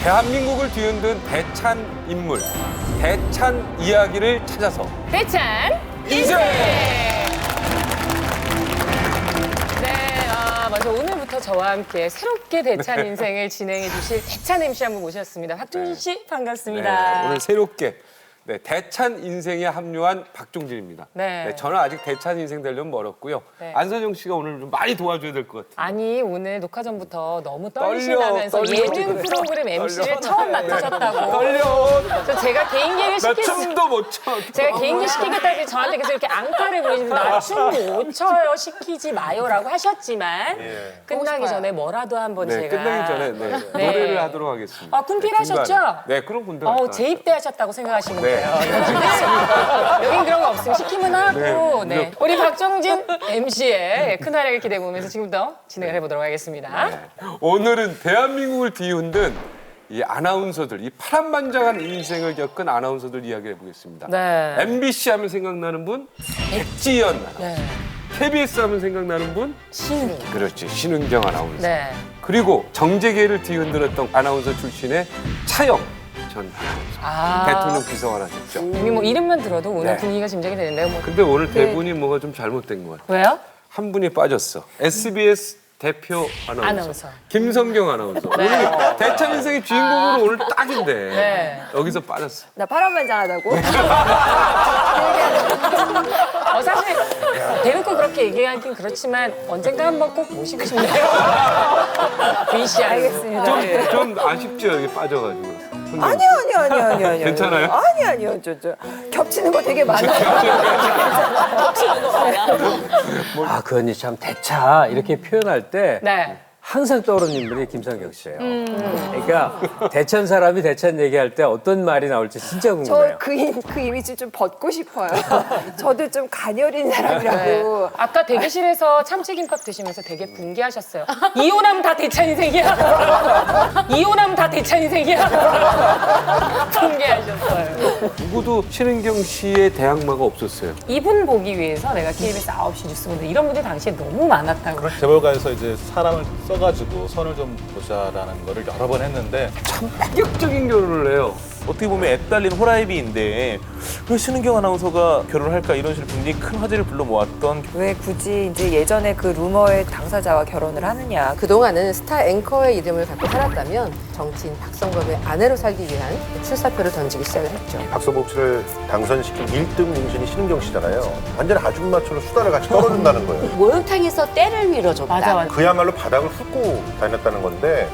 대한민국을 뒤흔든 대찬 인물, 대찬 이야기를 찾아서 대찬 인생! 먼저 오늘부터 저와 함께 새롭게 대찬 인생을 진행해 주실 대찬 MC 한 분 모셨습니다. 박종진 씨 반갑습니다. 네, 오늘 새롭게 대찬 인생에 합류한 박종진입니다. 네. 저는 아직 대찬 인생 되려면 멀었고요. 네. 안선영 씨가 오늘 좀 많이 도와줘야 될 것 같아요. 아니 오늘 녹화 전부터 너무 떨리신다면서 떨려. 예능 프로그램 MC를 처음 맡으셨다고. 떨려. 저 제가 개인기를 나 시켰어요. 춤도 못 춰. 제가 개인기 시키겠다 해서 저한테 계속 이렇게 앙탈을 부리시면서 나 춤 못 춰요 시키지 마요라고 하셨지만 끝나기 전에 뭐라도 한번 네, 제가 끝나기 전에 노래를 하도록 하겠습니다. 군필하셨죠? 중간에. 네, 그럼 군대 갔다 재입대하셨다고 생각하시면 네. 돼요. 여긴 그런 거 없으면 시키면 하고. 네. 우리 박종진 MC의 큰 활약을 기대해 보면서 지금부터 진행을 해보도록 하겠습니다. 오늘은 대한민국을 뒤흔든 이 아나운서들, 이 파란만장한 인생을 겪은 아나운서들 이야기를 해보겠습니다. 네. MBC 하면 생각나는 분, 백지연. 네. KBS 하면 생각나는 분, 신. 그렇지, 신은경 아나운서. 네. 그리고 정재계를 뒤흔들었던 아나운서 출신의 차영 전 아나운서. 대통령 비서관 하셨죠. 이미 뭐 이름만 들어도 오늘 네. 분위기가 짐작이 되는데요. 뭐. 근데 오늘 대본이 뭐가 좀 잘못된 것 같아요. 왜요? 한 분이 빠졌어. SBS 대표 아나운서. 아나운서. 김성경 아나운서. 오늘 대찬 인생의 주인공으로 오늘 딱인데 네. 여기서 빠졌어. 나 파란만장하다고? 사실 대놓고 그렇게 얘기하긴 그렇지만 언젠가 한번 꼭 모시고 싶네요. 빈 씨 알겠습니다. 좀 아쉽죠, 여기 빠져가지고. 아니요. 괜찮아요? 아니요. 저 겹치는 거 되게 많아요. 아, 그 언니 참 대차 이렇게 표현할 때 네. 항상 떠오르는 인물이 김성경 씨예요. 그러니까 대찬 사람이 대찬 얘기할 때 어떤 말이 나올지 진짜 궁금해요. 저 그 이미지 좀 벗고 싶어요. 저도 좀 가녀린 사람이라고. 아까 대기실에서 참치김밥 드시면서 되게 분개하셨어요. 이혼하면 다 대찬 인생이야. 이혼하면 다 대찬 인생이야. 분개하셨어요. 누구도 신은경 씨의 대항마가 없었어요. 이분 보기 위해서 내가 KBS 9시 뉴스 보는데 이런 분들이 당시에 너무 많았다고. 재벌가에서 이제 사람을 써가지고 선을 좀 보자라는 거를 여러 번 했는데 참 파격적인 결혼을 해요. 어떻게 보면 애딸린 호라이비인데 왜 신은경 아나운서가 결혼할까 이런 식으로 굉장히 큰 화제를 불러 모았던 왜 굳이 이제 예전에 그 루머의 당사자와 결혼을 하느냐. 그동안은 스타 앵커의 이름을 갖고 살았다면 정치인 박성범의 아내로 살기 위한 출사표를 던지기 시작을 했죠. 박성범 씨를 당선시킨 1등 공신이 신은경 씨잖아요. 완전 아줌마처럼 수다를 같이 떨어준다는 거예요. 목욕탕에서 때를 밀어줬다. 맞아. 그야말로 바닥을 훑고 다녔다는 건데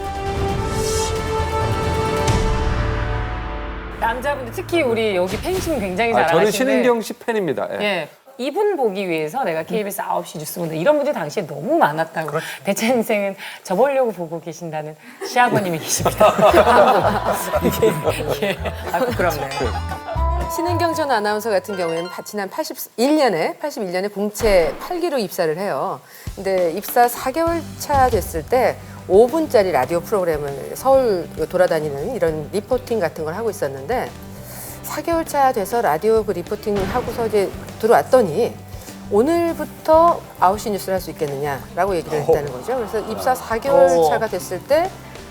남자분들 특히 우리 여기 팬심 굉장히 잘하시는데. 저는 신은경 씨 팬입니다. 예. 예. 이분 보기 위해서 내가 KBS 9시 뉴스 보는데 이런 분들이 당시에 너무 많았다고. 대찬 인생은 저 보려고 보고 계신다는 시아버님이 계십니다. 예. 부끄럽네. 신은경 전 아나운서 같은 경우에는 지난 81년에 공채 8기로 입사를 해요. 근데 입사 4개월 차 됐을 때 5분짜리 라디오 프로그램을 서울 돌아다니는 이런 리포팅 같은 걸 하고 있었는데 4개월 차 돼서 라디오 그 리포팅을 하고서 이제 들어왔더니 오늘부터 9시 뉴스를 할 수 있겠느냐라고 얘기를 했다는 거죠. 그래서 입사 4개월 차가 됐을 때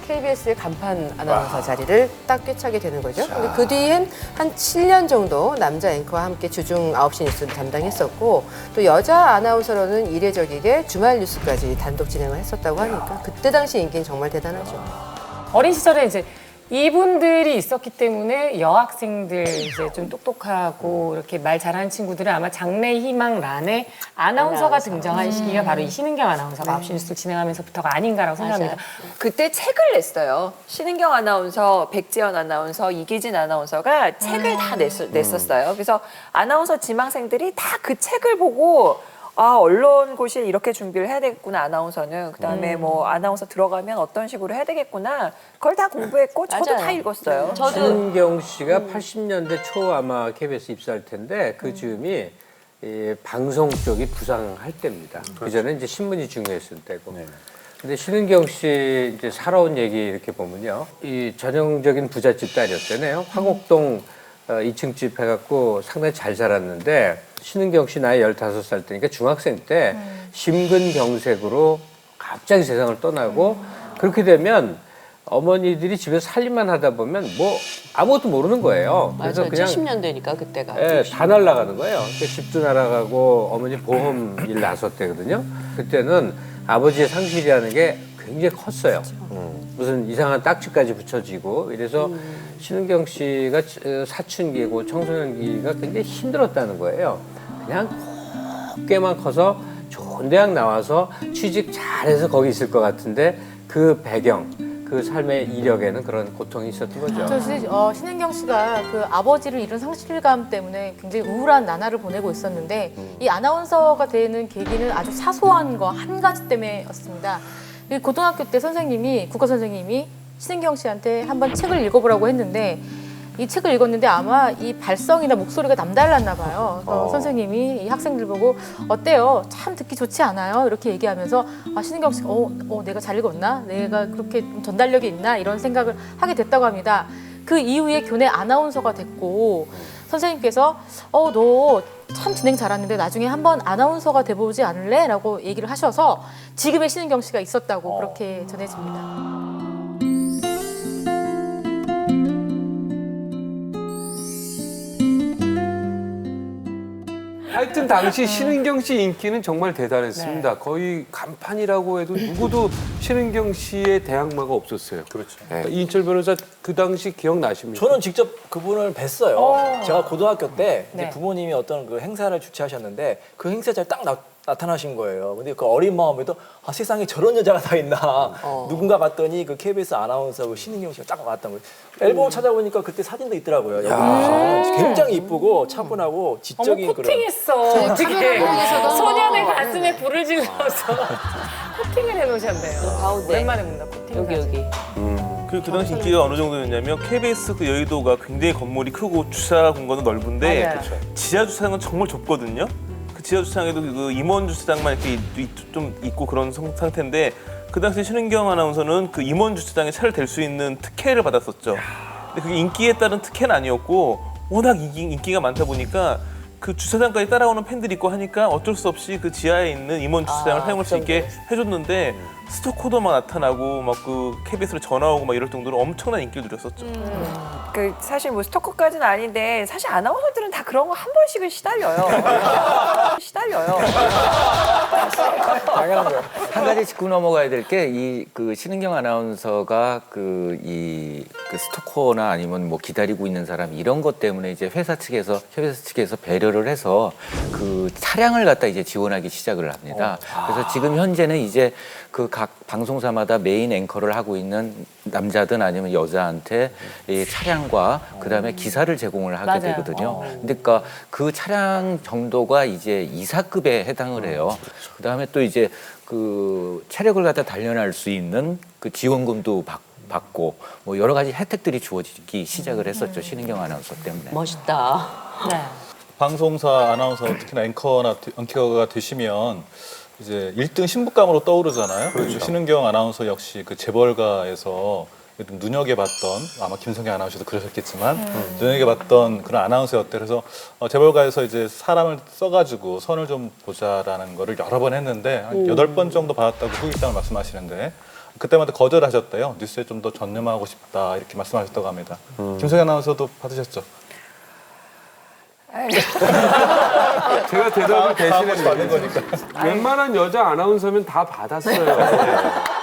KBS의 간판 아나운서 자리를 딱 꿰차게 되는 거죠. 근데 그 뒤엔 한 7년 정도 남자 앵커와 함께 주중 9시 뉴스를 담당했었고 또 여자 아나운서로는 이례적이게 주말 뉴스까지 단독 진행을 했었다고 하니까 그때 당시 인기는 정말 대단하죠. 어린 시절에 이제 이분들이 있었기 때문에 여학생들 이제 좀 똑똑하고 이렇게 말 잘하는 친구들은 아마 장래 희망란에 아나운서가 등장한 시기가 바로 이 신은경 아나운서가 9시 뉴스를 진행하면서부터가 아닌가라고 생각합니다. 그때 책을 냈어요. 신은경 아나운서, 백지연 아나운서, 이기진 아나운서가 책을 다 냈었어요. 그래서 아나운서 지망생들이 다 그 책을 보고 아, 언론고시에 이렇게 준비를 해야 되겠구나, 아나운서는. 그다음에 뭐 아나운서 들어가면 어떤 식으로 해야 되겠구나. 그걸 다 공부했고 저도 다 읽었어요. 신은경 씨가 80년대 초 아마 KBS 입사할 텐데 그 즈음이 이 방송 쪽이 부상할 때입니다. 그 전에 이제 신문이 중요했을 때고. 근데 신은경 씨 이제 살아온 얘기 이렇게 보면요, 이 전형적인 부잣집 딸이었잖아요. 화곡동 2층 집 해갖고 상당히 잘 살았는데 신은경 씨 나이 15살 때니까 중학생 때 심근경색으로 갑자기 세상을 떠나고 그렇게 되면 어머니들이 집에서 살림만 하다 보면 뭐 아무것도 모르는 거예요. 그래서 맞아요. 그냥 70년대니까 그때가. 예, 다 날아가는 거예요. 그러니까 집도 날아가고 어머니 보험 일 나섰대거든요. 그때는 아버지의 상실이라는 게 굉장히 컸어요. 무슨 이상한 딱지까지 붙여지고 이래서 신은경 씨가 사춘기고 청소년기가 굉장히 힘들었다는 거예요. 그냥 곱게만 커서 좋은 대학 나와서 취직 잘해서 거기 있을 것 같은데 그 배경, 그 삶의 이력에는 그런 고통이 있었던 거죠. 저 신은경 씨가 그 아버지를 잃은 상실감 때문에 굉장히 우울한 나날을 보내고 있었는데 이 아나운서가 되는 계기는 아주 사소한 거 한 가지 때문이었습니다. 고등학교 때 국어 선생님이 신은경 씨한테 한번 책을 읽어보라고 했는데 이 책을 읽었는데 아마 이 발성이나 목소리가 남달랐나 봐요. 그래서 선생님이 이 학생들 보고 어때요? 참 듣기 좋지 않아요? 이렇게 얘기하면서 신은경 씨가 내가 잘 읽었나? 내가 그렇게 전달력이 있나? 이런 생각을 하게 됐다고 합니다. 그 이후에 교내 아나운서가 됐고 선생님께서 너 참 진행 잘하는데 나중에 한번 아나운서가 돼보지 않을래? 라고 얘기를 하셔서 지금의 신은경 씨가 있었다고 그렇게 전해집니다. 하여튼 당시 신은경 씨 인기는 정말 대단했습니다. 거의 간판이라고 해도 누구도 신은경 씨의 대항마가 없었어요. 그렇죠. 네. 이인철 변호사 그 당시 기억나십니까? 저는 직접 그분을 뵀어요. 제가 고등학교 때 이제 네. 부모님이 어떤 그 행사를 주최하셨는데 그 행사장에 딱 나타나신 거예요. 근데 그 어린 마음에도 세상에 저런 여자가 다 있나. 누군가 봤더니 그 KBS 아나운서 그 신은경 씨가 딱 왔던 거예요. 앨범을 찾아보니까 그때 사진도 있더라고요. 여기 굉장히 이쁘고 차분하고 지적인 그런. 코팅했어. 어떻게 소년의 가슴에 불을 질러서 코팅을 해놓으셨네요. 가운데. 오랜만에 본다. 코팅 여기. 그 당시 인기가 어느 정도였냐면 KBS 그 여의도가 굉장히 건물이 크고 주차 공간도 넓은데 맞아요. 지하 주차장은 정말 좁거든요. 그 지하 주차장에도 그 임원 주차장만 이렇게 좀 있고 그런 상태인데 그 당시 신은경 아나운서는 그 임원 주차장에 차를 댈 수 있는 특혜를 받았었죠. 근데 그게 인기에 따른 특혜는 아니었고 워낙 인기가 많다 보니까 그 주차장까지 따라오는 팬들이 있고 하니까 어쩔 수 없이 그 지하에 있는 임원 주차장을 사용할 수 있게 해줬는데 스토커도 막 나타나고 막 그 KBS로 전화 오고 막 이럴 정도로 엄청난 인기를 누렸었죠. 그 사실 뭐 스토커까지는 아닌데 사실 아나운서들은 다 그런 거 한 번씩은 시달려요. 당연한 거예요. 한 가지 짚고 넘어가야 될 게 이 그 신은경 아나운서가 그 스토커나 아니면 뭐 기다리고 있는 사람 이런 것 때문에 이제 회사 측에서 KBS 측에서 배려를 해서 그 차량을 갖다 이제 지원하기 시작을 합니다. 그래서 지금 현재는 이제 그 각 방송사마다 메인 앵커를 하고 있는 남자든 아니면 여자한테 이 차량과 그다음에 기사를 제공을 하게 맞아요. 되거든요. 그러니까 그 차량 정도가 이제 이사급에 해당을 해요. 그다음에 또 이제 그 체력을 갖다 단련할 수 있는 그 지원금도 받고 뭐 여러 가지 혜택들이 주어지기 시작을 했었죠. 신은경 아나운서 때문에. 멋있다. 네. 방송사 아나운서 특히나 앵커가 되시면 이제 1등 신부감으로 떠오르잖아요. 그렇죠. 신은경 아나운서 역시 그 재벌가에서 좀 눈여겨봤던 아마 김성경 아나운서도 그러셨겠지만 눈여겨봤던 그런 아나운서였대. 그래서 재벌가에서 이제 사람을 써가지고 선을 좀 보자라는 거를 여러 번 했는데 한 8번 정도 받았다고 후기장을 말씀하시는데 그때마다 거절하셨대요. 뉴스에 좀 더 전념하고 싶다 이렇게 말씀하셨다고 합니다. 김성경 아나운서도 받으셨죠? 제가 대답을 대신해서 받는 거니까. 웬만한 여자 아나운서면 다 받았어요.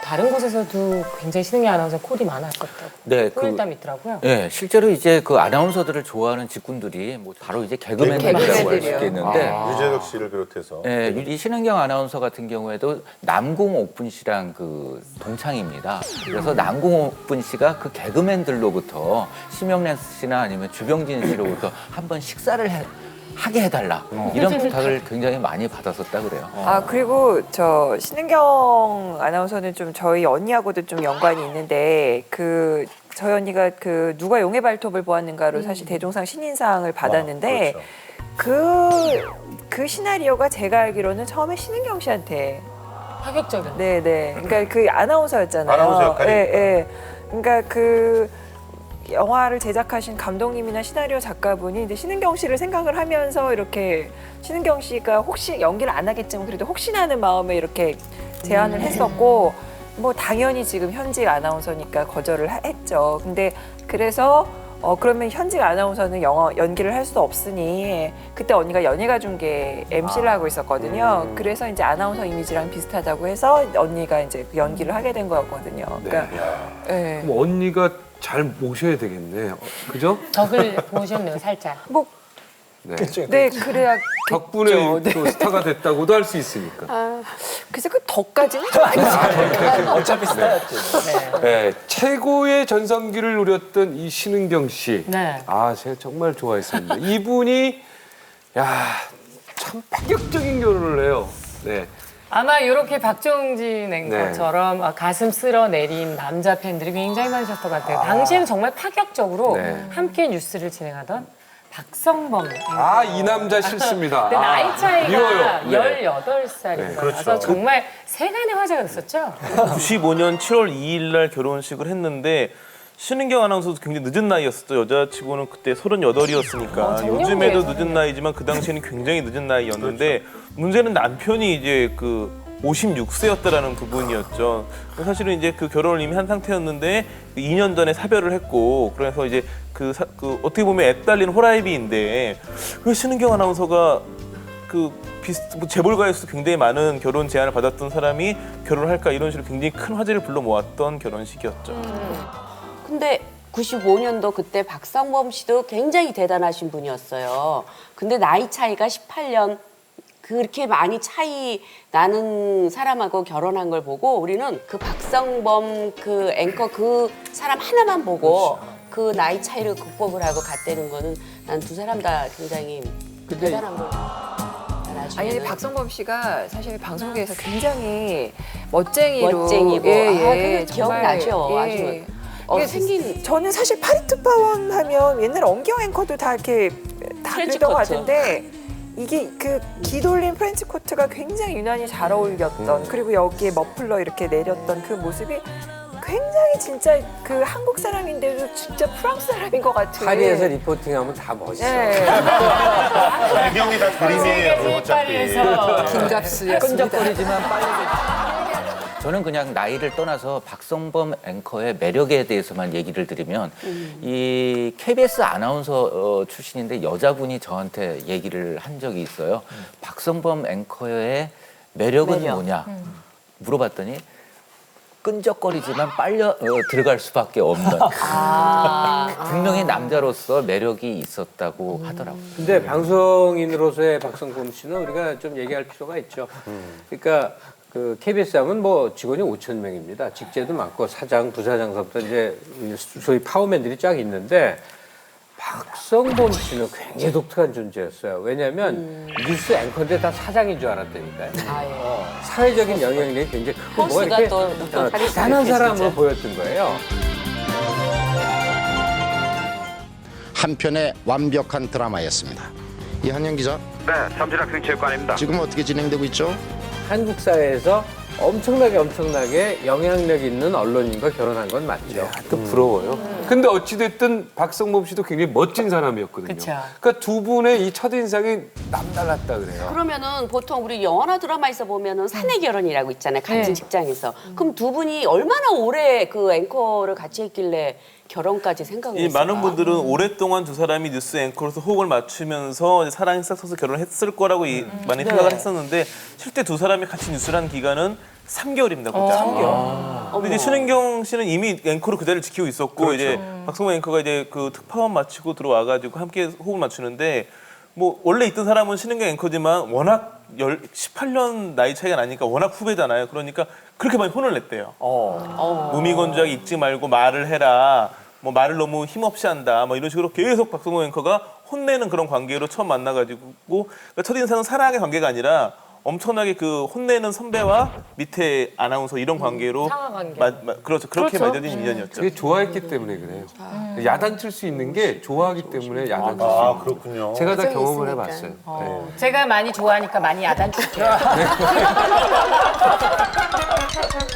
다른 곳에서도 굉장히 신은경 아나운서 콜이 많았었다고. 네, 콜담이 있더라고요. 네, 실제로 이제 그 아나운서들을 좋아하는 직군들이 뭐 바로 이제 개그맨들이라고 할 수 있겠는데 유재석 씨를 비롯해서. 네, 이 신은경 아나운서 같은 경우에도 남궁옥분 씨랑 그 동창입니다. 그래서 남궁옥분 씨가 그 개그맨들로부터 심영래 씨나 아니면 주병진 씨로부터 한번 식사를 하게 해달라 이런 부탁을 굉장히 많이 받았었다 그래요. 그리고 저 신은경 아나운서는 좀 저희 언니하고도 좀 연관이 있는데 그 저희 언니가 그 누가 용의 발톱을 보았는가로 사실 대종상 신인상을 받았는데 그 시나리오가 제가 알기로는 처음에 신은경 씨한테 파격적인. 네네. 그러니까 그 아나운서였잖아요. 아나운서 역할이. 예. 그러니까 그 영화를 제작하신 감독님이나 시나리오 작가분이 이제 신은경 씨를 생각을 하면서 이렇게 신은경 씨가 혹시 연기를 안 하겠지만 그래도 혹시나 하는 마음에 이렇게 제안을 했었고 뭐 당연히 지금 현직 아나운서니까 거절을 했죠. 근데 그래서 그러면 현직 아나운서는 연기를 할 수 없으니 그때 언니가 연예가 중계 MC를 하고 있었거든요. 그래서 이제 아나운서 이미지랑 비슷하다고 해서 언니가 이제 연기를 하게 된 거였거든요. 그러니까 네. 그럼 언니가 잘 모셔야 되겠네. 그죠? 덕을 보셨네요, 살짝. 뭐 네. 네, 그래야 덕분에 네. 또 스타가 됐다고도 할 수 있으니까. 그래서 그 덕까지는 좀 아니지. 어차피 스타였지. 네, 최고의 전성기를 누렸던 이 신은경 씨. 네. 아, 제가 정말 좋아했습니다. 이분이 참 파격적인 결혼을 해요. 네. 아마 이렇게 박정진 앵커처럼 가슴 쓸어내린 남자 팬들이 굉장히 많으셨을 것 같아요. 당시에는 정말 파격적으로 네. 함께 뉴스를 진행하던 박성범 앵커. 아, 이 남자 싫습니다. 근데 나이 차이가 미워요. 네. 18살인 네, 거라서 정말 세간의 화제가 됐었죠. 95년 7월 2일 날 결혼식을 했는데 신은경 아나운서도 굉장히 늦은 나이였었죠. 여자치고는 그때 38이었으니까 요즘에도 늦은 나이지만 그 당시에는 굉장히 늦은 나이였는데 문제는 남편이 이제 그 56세였다라는 부분이었죠. 사실은 이제 그 결혼을 이미 한 상태였는데 2년 전에 사별을 했고 그래서 이제 그 어떻게 보면 애 딸린 호라이비인데 왜 신은경 아나운서가 뭐 재벌가에서도 굉장히 많은 결혼 제안을 받았던 사람이 결혼할까 이런 식으로 굉장히 큰 화제를 불러 모았던 결혼식이었죠. 근데 95년도 그때 박성범 씨도 굉장히 대단하신 분이었어요. 근데 나이 차이가 18년 그렇게 많이 차이 나는 사람하고 결혼한 걸 보고 우리는 그 박성범 그 앵커 그 사람 하나만 보고 그 나이 차이를 극복을 하고 갔다는 거는 난 두 사람 다 굉장히 대단한 거. 아니 박성범 씨가 사실 방송계에서 굉장히 멋쟁이로 멋쟁이고 예, 그거 기억나죠. 예. 아주 생긴 저는 사실 파리투파원 하면 옛날 언경 앵커도 다 이렇게 다 프렌치 그랬던 것 코트. 같은데 이게 그 기돌린 프렌치 코트가 굉장히 유난히 잘 어울렸던 그리고 여기에 머플러 이렇게 내렸던 그 모습이 굉장히 진짜 그 한국 사람인데도 진짜 프랑스 사람인 것 같아요. 파리에서 리포팅하면 다 멋있어. 네. 배경이 다 그림이에요. 어차피. 김갑수였습니다. 끈적거리지만 빨리. 저는 그냥 나이를 떠나서 박성범 앵커의 매력에 대해서만 얘기를 드리면 이 KBS 아나운서 출신인데 여자분이 저한테 얘기를 한 적이 있어요. 박성범 앵커의 매력은 뭐냐 물어봤더니 끈적거리지만 빨려 들어갈 수밖에 없는 분명히 남자로서 매력이 있었다고 하더라고요. 근데 방송인으로서의 박성범 씨는 우리가 좀 얘기할 필요가 있죠. 그러니까 그 KBS 하면 뭐 직원이 5천 명입니다. 직제도 많고 사장, 부사장서부터 이제 소위 파워맨들이 쫙 있는데 박성범 씨는 굉장히 독특한 존재였어요. 왜냐하면 뉴스 앵커인데 다 사장인 줄 알았다니까요. 사회적인 영향력이 굉장히 크고 뭐가 이렇게 대단한 사람으로 보였던 거예요. 한편의 완벽한 드라마였습니다. 이한영 기자. 네, 삼진학생체육관입니다. 지금 어떻게 진행되고 있죠? 한국 사회에서 엄청나게 영향력 있는 언론인과 결혼한 건 맞죠. 또 부러워요. 근데 어찌됐든 박성범 씨도 굉장히 멋진 사람이었거든요. 그쵸. 그러니까 두 분의 이 첫인상이 남달랐다 그래요. 그러면은 보통 우리 영화나 드라마에서 보면은 사내 결혼이라고 있잖아요. 같은 네. 직장에서. 그럼 두 분이 얼마나 오래 그 앵커를 같이 했길래 결혼까지 생각을 이 했을까? 많은 분들은 오랫동안 두 사람이 뉴스 앵커로서 호흡을 맞추면서 사랑이 싹 섞어서 결혼했을 거라고 많이 생각을 했었는데 실제 두 사람이 같이 뉴스를 한 기간은 3개월입니다. 3개월. 근데 이제 신은경 씨는 이미 앵커로 그 자리를 지키고 있었고 이제 박성범 앵커가 이제 그 특파원 마치고 들어와가지고 함께 호흡을 맞추는데 뭐 원래 있던 사람은 신은경 앵커지만 워낙 18년 나이 차이가 나니까 워낙 후배잖아요. 그러니까 그렇게 많이 혼을 냈대요. 무미건조하게 읽지 말고 말을 해라. 뭐 말을 너무 힘없이 한다. 뭐 이런 식으로 계속 박성범 앵커가 혼내는 그런 관계로 처음 만나가지고 그러니까 첫인상은 사랑의 관계가 아니라 엄청나게 그 혼내는 선배와 밑에 아나운서 이런 관계로 상하 관계. 그렇죠. 그렇게 그렇죠. 맺어진 인연이었죠. 그게 좋아했기 때문에 그래요. 야단칠 수 있는 게 좋아하기 때문에 야단칠 수 있는 아, 거예요. 그렇군요. 제가 다 애정이 경험을 있으니까. 해봤어요. 네. 제가 많이 좋아하니까 많이 야단칠게요.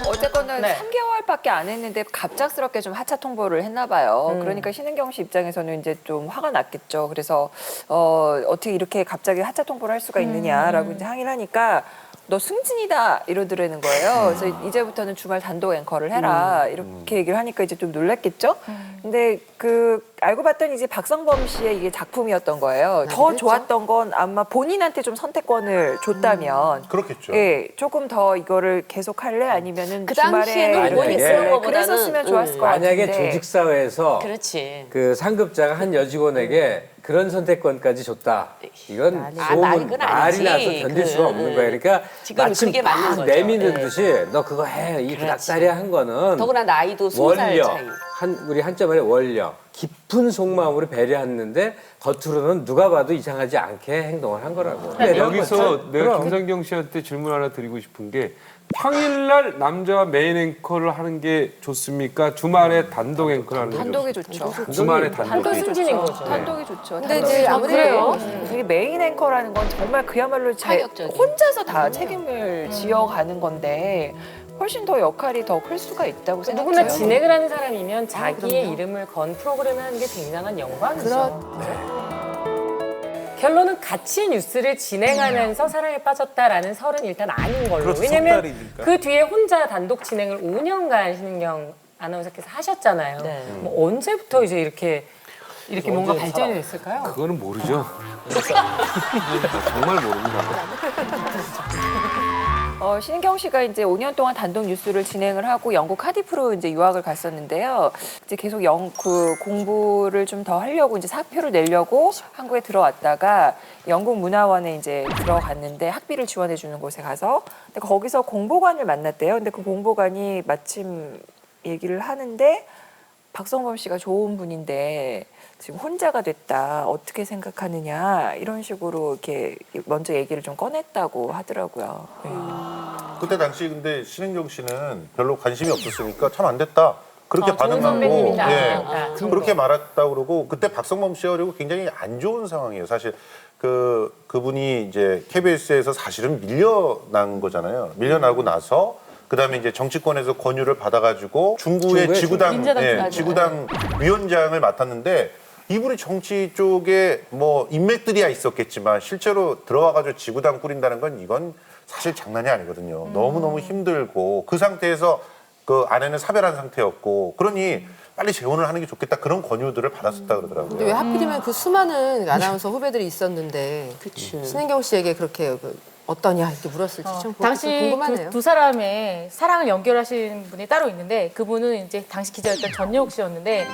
어쨌거나 네. 3개월밖에 안 했는데 갑작스럽게 좀 하차 통보를 했나 봐요. 그러니까 신은경 씨 입장에서는 이제 좀 화가 났겠죠. 그래서 어떻게 이렇게 갑자기 하차 통보를 할 수가 있느냐라고 이제 항의를 하니까 너 승진이다 이러더라는 거예요. 그래서 이제부터는 주말 단독 앵커를 해라 이렇게 얘기를 하니까 이제 좀 놀랐겠죠. 근데 그 알고 봤더니 이제 박성범 씨의 이게 작품이었던 거예요. 더 그랬죠? 좋았던 건 아마 본인한테 좀 선택권을 줬다면 그렇겠죠. 예, 조금 더 이거를 계속 할래 아니면은 그 주말에 당시에는 만약에 본인이 쓰는 것보다는 그랬었으면 좋았을 것 만약에 같은데. 조직 사회에서 그렇지. 그 상급자가 한 여직원에게 그런 선택권까지 줬다. 이건 말이 소문 그건 말이 아니지. 나서 견딜 수가 없는 거예요. 그러니까 지금 마침 그게 맞는 딱 거죠. 내미는 예. 듯이 너 그거 해. 이 구닥다리한 거는 더구나 나이도 20살 원력. 차이. 우리 한자말에 원력. 깊은 속마음으로 배려했는데 겉으로는 누가 봐도 이상하지 않게 행동을 한 거라고. 여기서 내가 그럼. 김성경 씨한테 질문 하나 드리고 싶은 게 평일날 남자와 메인 앵커를 하는 게 좋습니까? 주말에 단독 앵커를 하는 게 단독이 좋습니까? 좋죠. 주말에 단독. 단독 승진인 거죠. 단독이 좋죠. 근데 단독이 이제 좋고 아무래도 되게 메인 앵커라는 건 정말 그야말로 파격적인. 혼자서 다 책임을 지어가는 건데 훨씬 더 역할이 더 클 수가 있다고 생각해요. 누구나 진행을 하는 사람이면 자기의 이름을 건 프로그램을 하는 게 굉장한 영광이죠. 결론은 같이 뉴스를 진행하면서 사랑에 빠졌다라는 설은 일단 아닌 걸로. 그렇죠, 왜냐면 석달이니까. 그 뒤에 혼자 단독 진행을 5년간 신은경 아나운서께서 하셨잖아요. 네. 뭐 언제부터 이제 이렇게 뭔가 발전이 됐을까요? 그거는 모르죠. 정말 모릅니다. 신은경 씨가 이제 5년 동안 단독 뉴스를 진행을 하고 영국 카디프로 이제 유학을 갔었는데요. 이제 계속 그 공부를 좀 더 하려고 이제 사표를 내려고 한국에 들어왔다가 영국 문화원에 이제 들어갔는데 학비를 지원해 주는 곳에 가서 근데 거기서 공보관을 만났대요. 근데 그 공보관이 마침 얘기를 하는데 박성범 씨가 좋은 분인데 지금 혼자가 됐다. 어떻게 생각하느냐 이런 식으로 이렇게 먼저 얘기를 좀 꺼냈다고 하더라고요. 네. 그때 당시 근데 신은경 씨는 별로 관심이 없었으니까 참 안 됐다. 그렇게 좋은 반응하고 선배님이다. 예, 그렇게 말했다고 그러고 그때 박성범 씨가 그리고 굉장히 안 좋은 상황이에요. 사실 그분이 이제 KBS에서 사실은 밀려난 거잖아요. 밀려나고 나서 그다음에 이제 정치권에서 권유를 받아가지고 중구의 지구당 지구당 위원장을 맡았는데 이분이 정치 쪽에 뭐 인맥들이야 있었겠지만 실제로 들어와가지고 지구당 꾸린다는 건 이건 사실 장난이 아니거든요. 너무너무 힘들고 그 상태에서 그 아내는 사별한 상태였고 그러니 빨리 재혼을 하는 게 좋겠다 그런 권유들을 받았었다 그러더라고요. 근데 왜 하필이면 그 수많은 아나운서 후배들이 있었는데 신은경 씨에게 그렇게 어떠냐 이렇게 물었을지 참 당시 궁금하네요. 그 두 사람의 사랑을 연결하신 분이 따로 있는데 그분은 이제 당시 기자였던 전용욱 씨였는데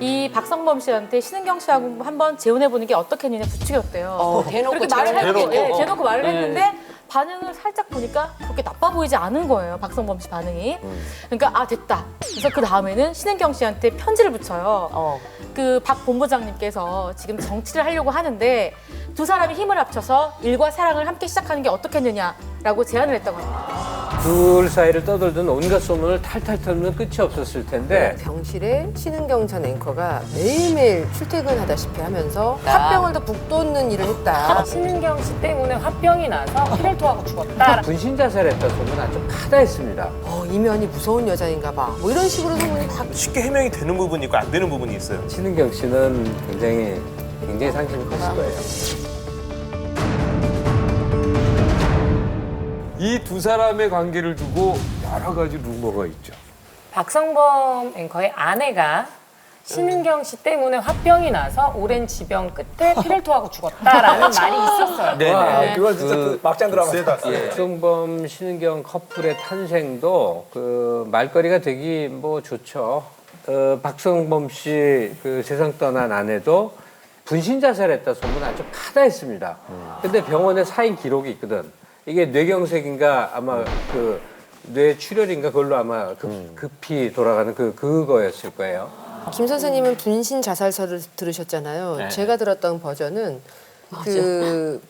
이 박성범 씨한테 신은경 씨하고 한번 재혼해보는 게 어떻겠느냐 부추겼대요. 대놓고 그렇게 말을 대놓고. 대놓고 말을 했는데 반응을 살짝 보니까 그렇게 나빠 보이지 않은 거예요. 박성범 씨 반응이. 그러니까 아 됐다. 그래서 그 다음에는 신은경 씨한테 편지를 붙여요. 그 박 본부장님께서 지금 정치를 하려고 하는데 두 사람이 힘을 합쳐서 일과 사랑을 함께 시작하는 게 어떻겠느냐라고 제안을 했다고 합니다. 둘 사이를 떠돌던 온갖 소문을 탈탈 털면 끝이 없었을 텐데 병실에 신은경 전 앵커가 매일매일 출퇴근하다시피 하면서 화병을 더 북돋는 일을 했다. 신은경 씨 때문에 화병이 나서 피를 토하고 죽었다. 분신 자살했다 소문 아주 파다했습니다. 이면이 무서운 여자인가 봐. 뭐 이런 식으로 소문이 다 쉽게 해명이 되는 부분이 있고 안 되는 부분이 있어요. 신은경 씨는 굉장히 상심이 컸을 거예요. 이 두 사람의 관계를 두고 여러 가지 루머가 있죠. 박성범 앵커의 아내가 신은경 씨 때문에 화병이 나서 오랜 지병 끝에 피를 토하고 죽었다라는 말이 있었어요. 네네. 그건 진짜 그 막장 드라마. 세다. 박성범 신은경 커플의 탄생도 그 말거리가 되기 뭐 좋죠. 박성범 씨 그 세상 떠난 아내도 분신 자살했다 소문 아주 파다했습니다. 근데 병원에 사인 기록이 있거든. 이게 뇌경색인가 아마 그 뇌출혈인가 그걸로 아마 급히 돌아가는 그거였을 거예요. 김 선생님은 분신 자살설을 들으셨잖아요. 네. 제가 들었던 버전은 그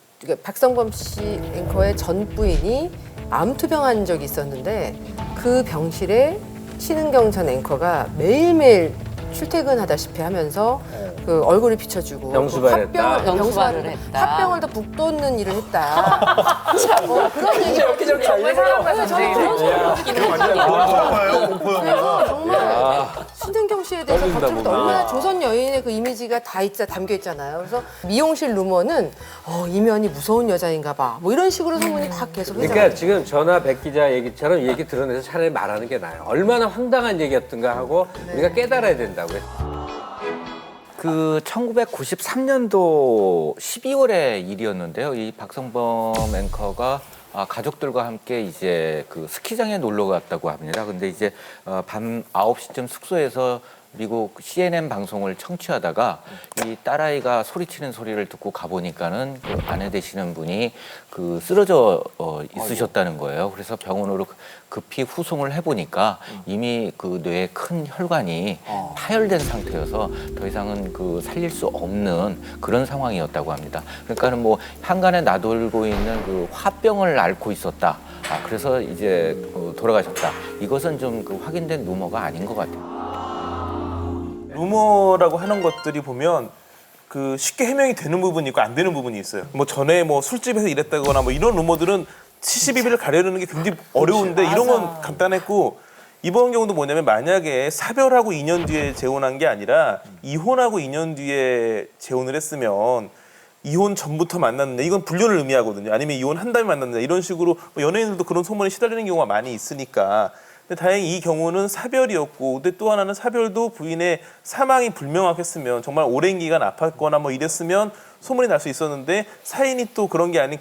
박성범 씨 앵커의 전 부인이 암투병한 적이 있었는데 그 병실에 신은경 전 앵커가 매일매일 출퇴근하다시피 하면서 그 얼굴을 비춰주고 영수발을 했다. 영수발을 했다. 화병을 더 북돋는 일을 했다. 그런 얘기 정말 사랑과 전쟁이네. 완전 공포 영화예요, 공포 영화. 정말 신은경 씨에 대해서 떨린다, 겉으로부터 몸이. 얼마나 조선 여인의 그 이미지가 다 담겨 있잖아요. 그래서 미용실 루머는 이면이 무서운 여자인가 봐. 뭐 이런 식으로 소문이 다 계속 그러니까 회자가 지금 전화 백 기자 얘기처럼 얘기 드러내서 차라리 말하는 게 나아요. 얼마나 황당한 얘기였던가 하고 우리가 깨달아야 된다고요. 그 1993년도 12월의 일이었는데요. 이 박성범 앵커가 가족들과 함께 이제 그 스키장에 놀러 갔다고 합니다. 근데 이제 밤 9시쯤 숙소에서 미국 CNN 방송을 청취하다가 이 딸아이가 소리치는 소리를 듣고 가보니까는 그 아내 되시는 분이 그 쓰러져 있으셨다는 거예요. 그래서 병원으로 급히 후송을 해보니까 이미 그 뇌에 큰 혈관이 파열된 상태여서 더 이상은 그 살릴 수 없는 그런 상황이었다고 합니다. 그러니까는 뭐 한간에 나돌고 있는 그 화병을 앓고 있었다. 그래서 이제 돌아가셨다. 이것은 좀 그 확인된 루머가 아닌 것 같아요. 루머라고 하는 것들이 보면 그 쉽게 해명이 되는 부분이 있고 안 되는 부분이 있어요. 뭐 전에 뭐 술집에서 일했다거나 뭐 이런 루머들은 72비를 가려는 게 굉장히 어려운데 이런 건 간단했고 이번 경우도 뭐냐면 만약에 사별하고 2년 뒤에 재혼한 게 아니라 이혼하고 2년 뒤에 재혼을 했으면 이혼 전부터 만났는데 이건 불륜을 의미하거든요. 아니면 이혼한 다음에 만났는데 이런 식으로 뭐 연예인들도 그런 소문에 시달리는 경우가 많이 있으니까 근데 다행히 이 경우는 사별이었고 근데 또 하나는 사별도 부인의 사망이 불명확했으면 정말 오랜 기간 아팠거나 뭐 이랬으면 소문이 날 수 있었는데 사인이 또 그런 게 아닌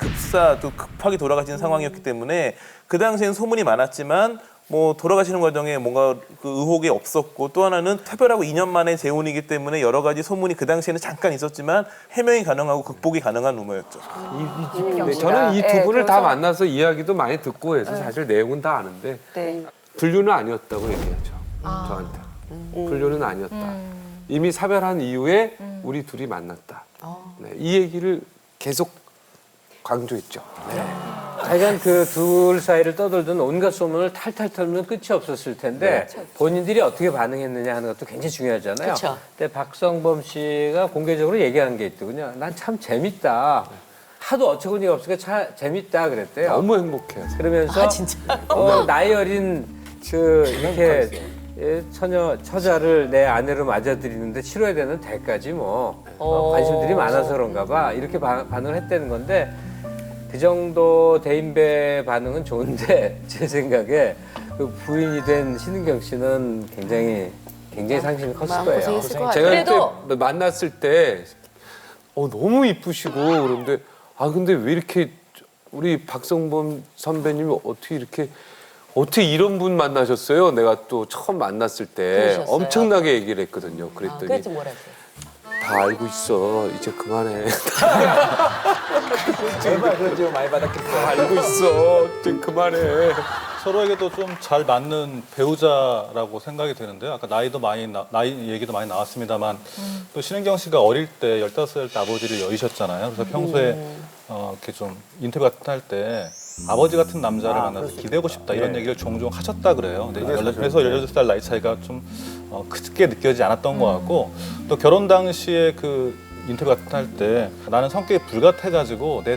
또 급하게 돌아가시는 상황이었기 때문에 그 당시엔 소문이 많았지만 뭐 돌아가시는 과정에 뭔가 그 의혹이 없었고 또 하나는 사별하고 2년 만에 재혼이기 때문에 여러 가지 소문이 그 당시에는 잠깐 있었지만 해명이 가능하고 극복이 가능한 루머였죠. 저는 이 두 분을 다 만나서 이야기도 많이 듣고 해서 사실 내용은 다 아는데 불륜은 아니었다고 얘기하죠. 저한테. 불륜은 아니었다. 이미 사별한 이후에 우리 둘이 만났다. 네, 이 얘기를 계속 강조했죠. 하여간 그 둘 사이를 떠돌던 온갖 소문을 탈탈 털면 끝이 없었을 텐데 본인들이 어떻게 반응했느냐 하는 것도 굉장히 중요하잖아요. 그쵸. 근데 박성범 씨가 공개적으로 얘기한 게 있더군요. 난 참 재밌다. 하도 어처구니가 없으니까 참 재밌다 그랬대요. 너무 행복해요. 그러면서 나이 어린 그 이렇게 처자를 내 아내로 맞아들이는데 치러야 되는 대가지 뭐 관심들이 많아서 그런가 봐 이렇게 반응을 했다는 건데 그 정도 대인배 반응은 좋은데 제 생각에 그 부인이 된 신은경 씨는 굉장히 상심이 컸을 거예요. 제가 그때 만났을 때 너무 이쁘시고 그런데 근데 왜 이렇게 우리 박성범 선배님이 어떻게 이런 분 만나셨어요? 내가 또 처음 만났을 때 그러셨어요? 엄청나게 얘기를 했거든요. 그랬더니 그래서 뭐라 했어요? 다 알고 있어. 이제 그만해. 정말 그런 질문 많이 받았겠어요. 다 알고 있어. 이제 그만해. 서로에게도 좀 잘 맞는 배우자라고 생각이 되는데요. 아까 나이 얘기도 많이 나왔습니다만 또 신은경 씨가 어릴 때 15살 때 아버지를 여의셨잖아요. 그래서 평소에 이렇게 좀 인터뷰 같은 할 때 아버지 같은 남자를 만나서 기대고 싶다 이런 얘기를 종종 하셨다 그래요. 근데 그래서 18살 나이 차이가 좀 크게 느껴지지 않았던 것 같고 또 결혼 당시에 그 인터뷰 같은 할 때 나는 성격이 불같아가지고 내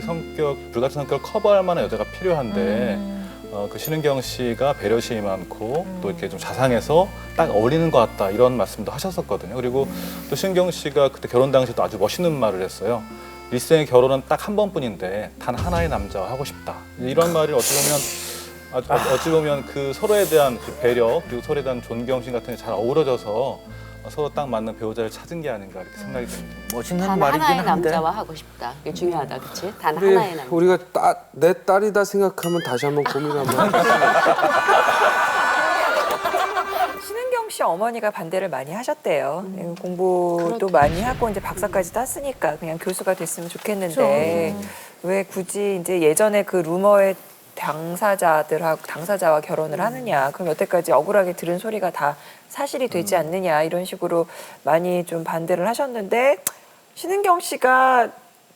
불같은 성격을 커버할 만한 여자가 필요한데 그 신은경 씨가 배려심이 많고 또 이렇게 좀 자상해서 딱 어울리는 것 같다 이런 말씀도 하셨었거든요. 그리고 또 신은경 씨가 그때 결혼 당시에도 아주 멋있는 말을 했어요. 일생의 결혼은 딱 한 번뿐인데 단 하나의 남자와 하고 싶다. 이런 말을 어찌 보면 그 서로에 대한 그 배려 그리고 서로에 대한 존경심 같은 게 잘 어우러져서 서로 딱 맞는 배우자를 찾은 게 아닌가 이렇게 생각이 듭니다. 멋있는 단 말이긴 하나의 한데. 남자와 하고 싶다. 이게 중요하다, 그렇지? 단 하나의 남자. 우리가 내 딸이다 생각하면 다시 한번 고민 한번 해보겠습니다. 신은경 씨 어머니가 반대를 많이 하셨대요. 공부도 많이 하고 이제 박사까지 땄으니까 그냥 교수가 됐으면 좋겠는데 왜 굳이 이제 예전에 그 루머의 당사자와 결혼을 하느냐? 그럼 여태까지 억울하게 들은 소리가 다 사실이 되지 않느냐? 이런 식으로 많이 좀 반대를 하셨는데 신은경 씨가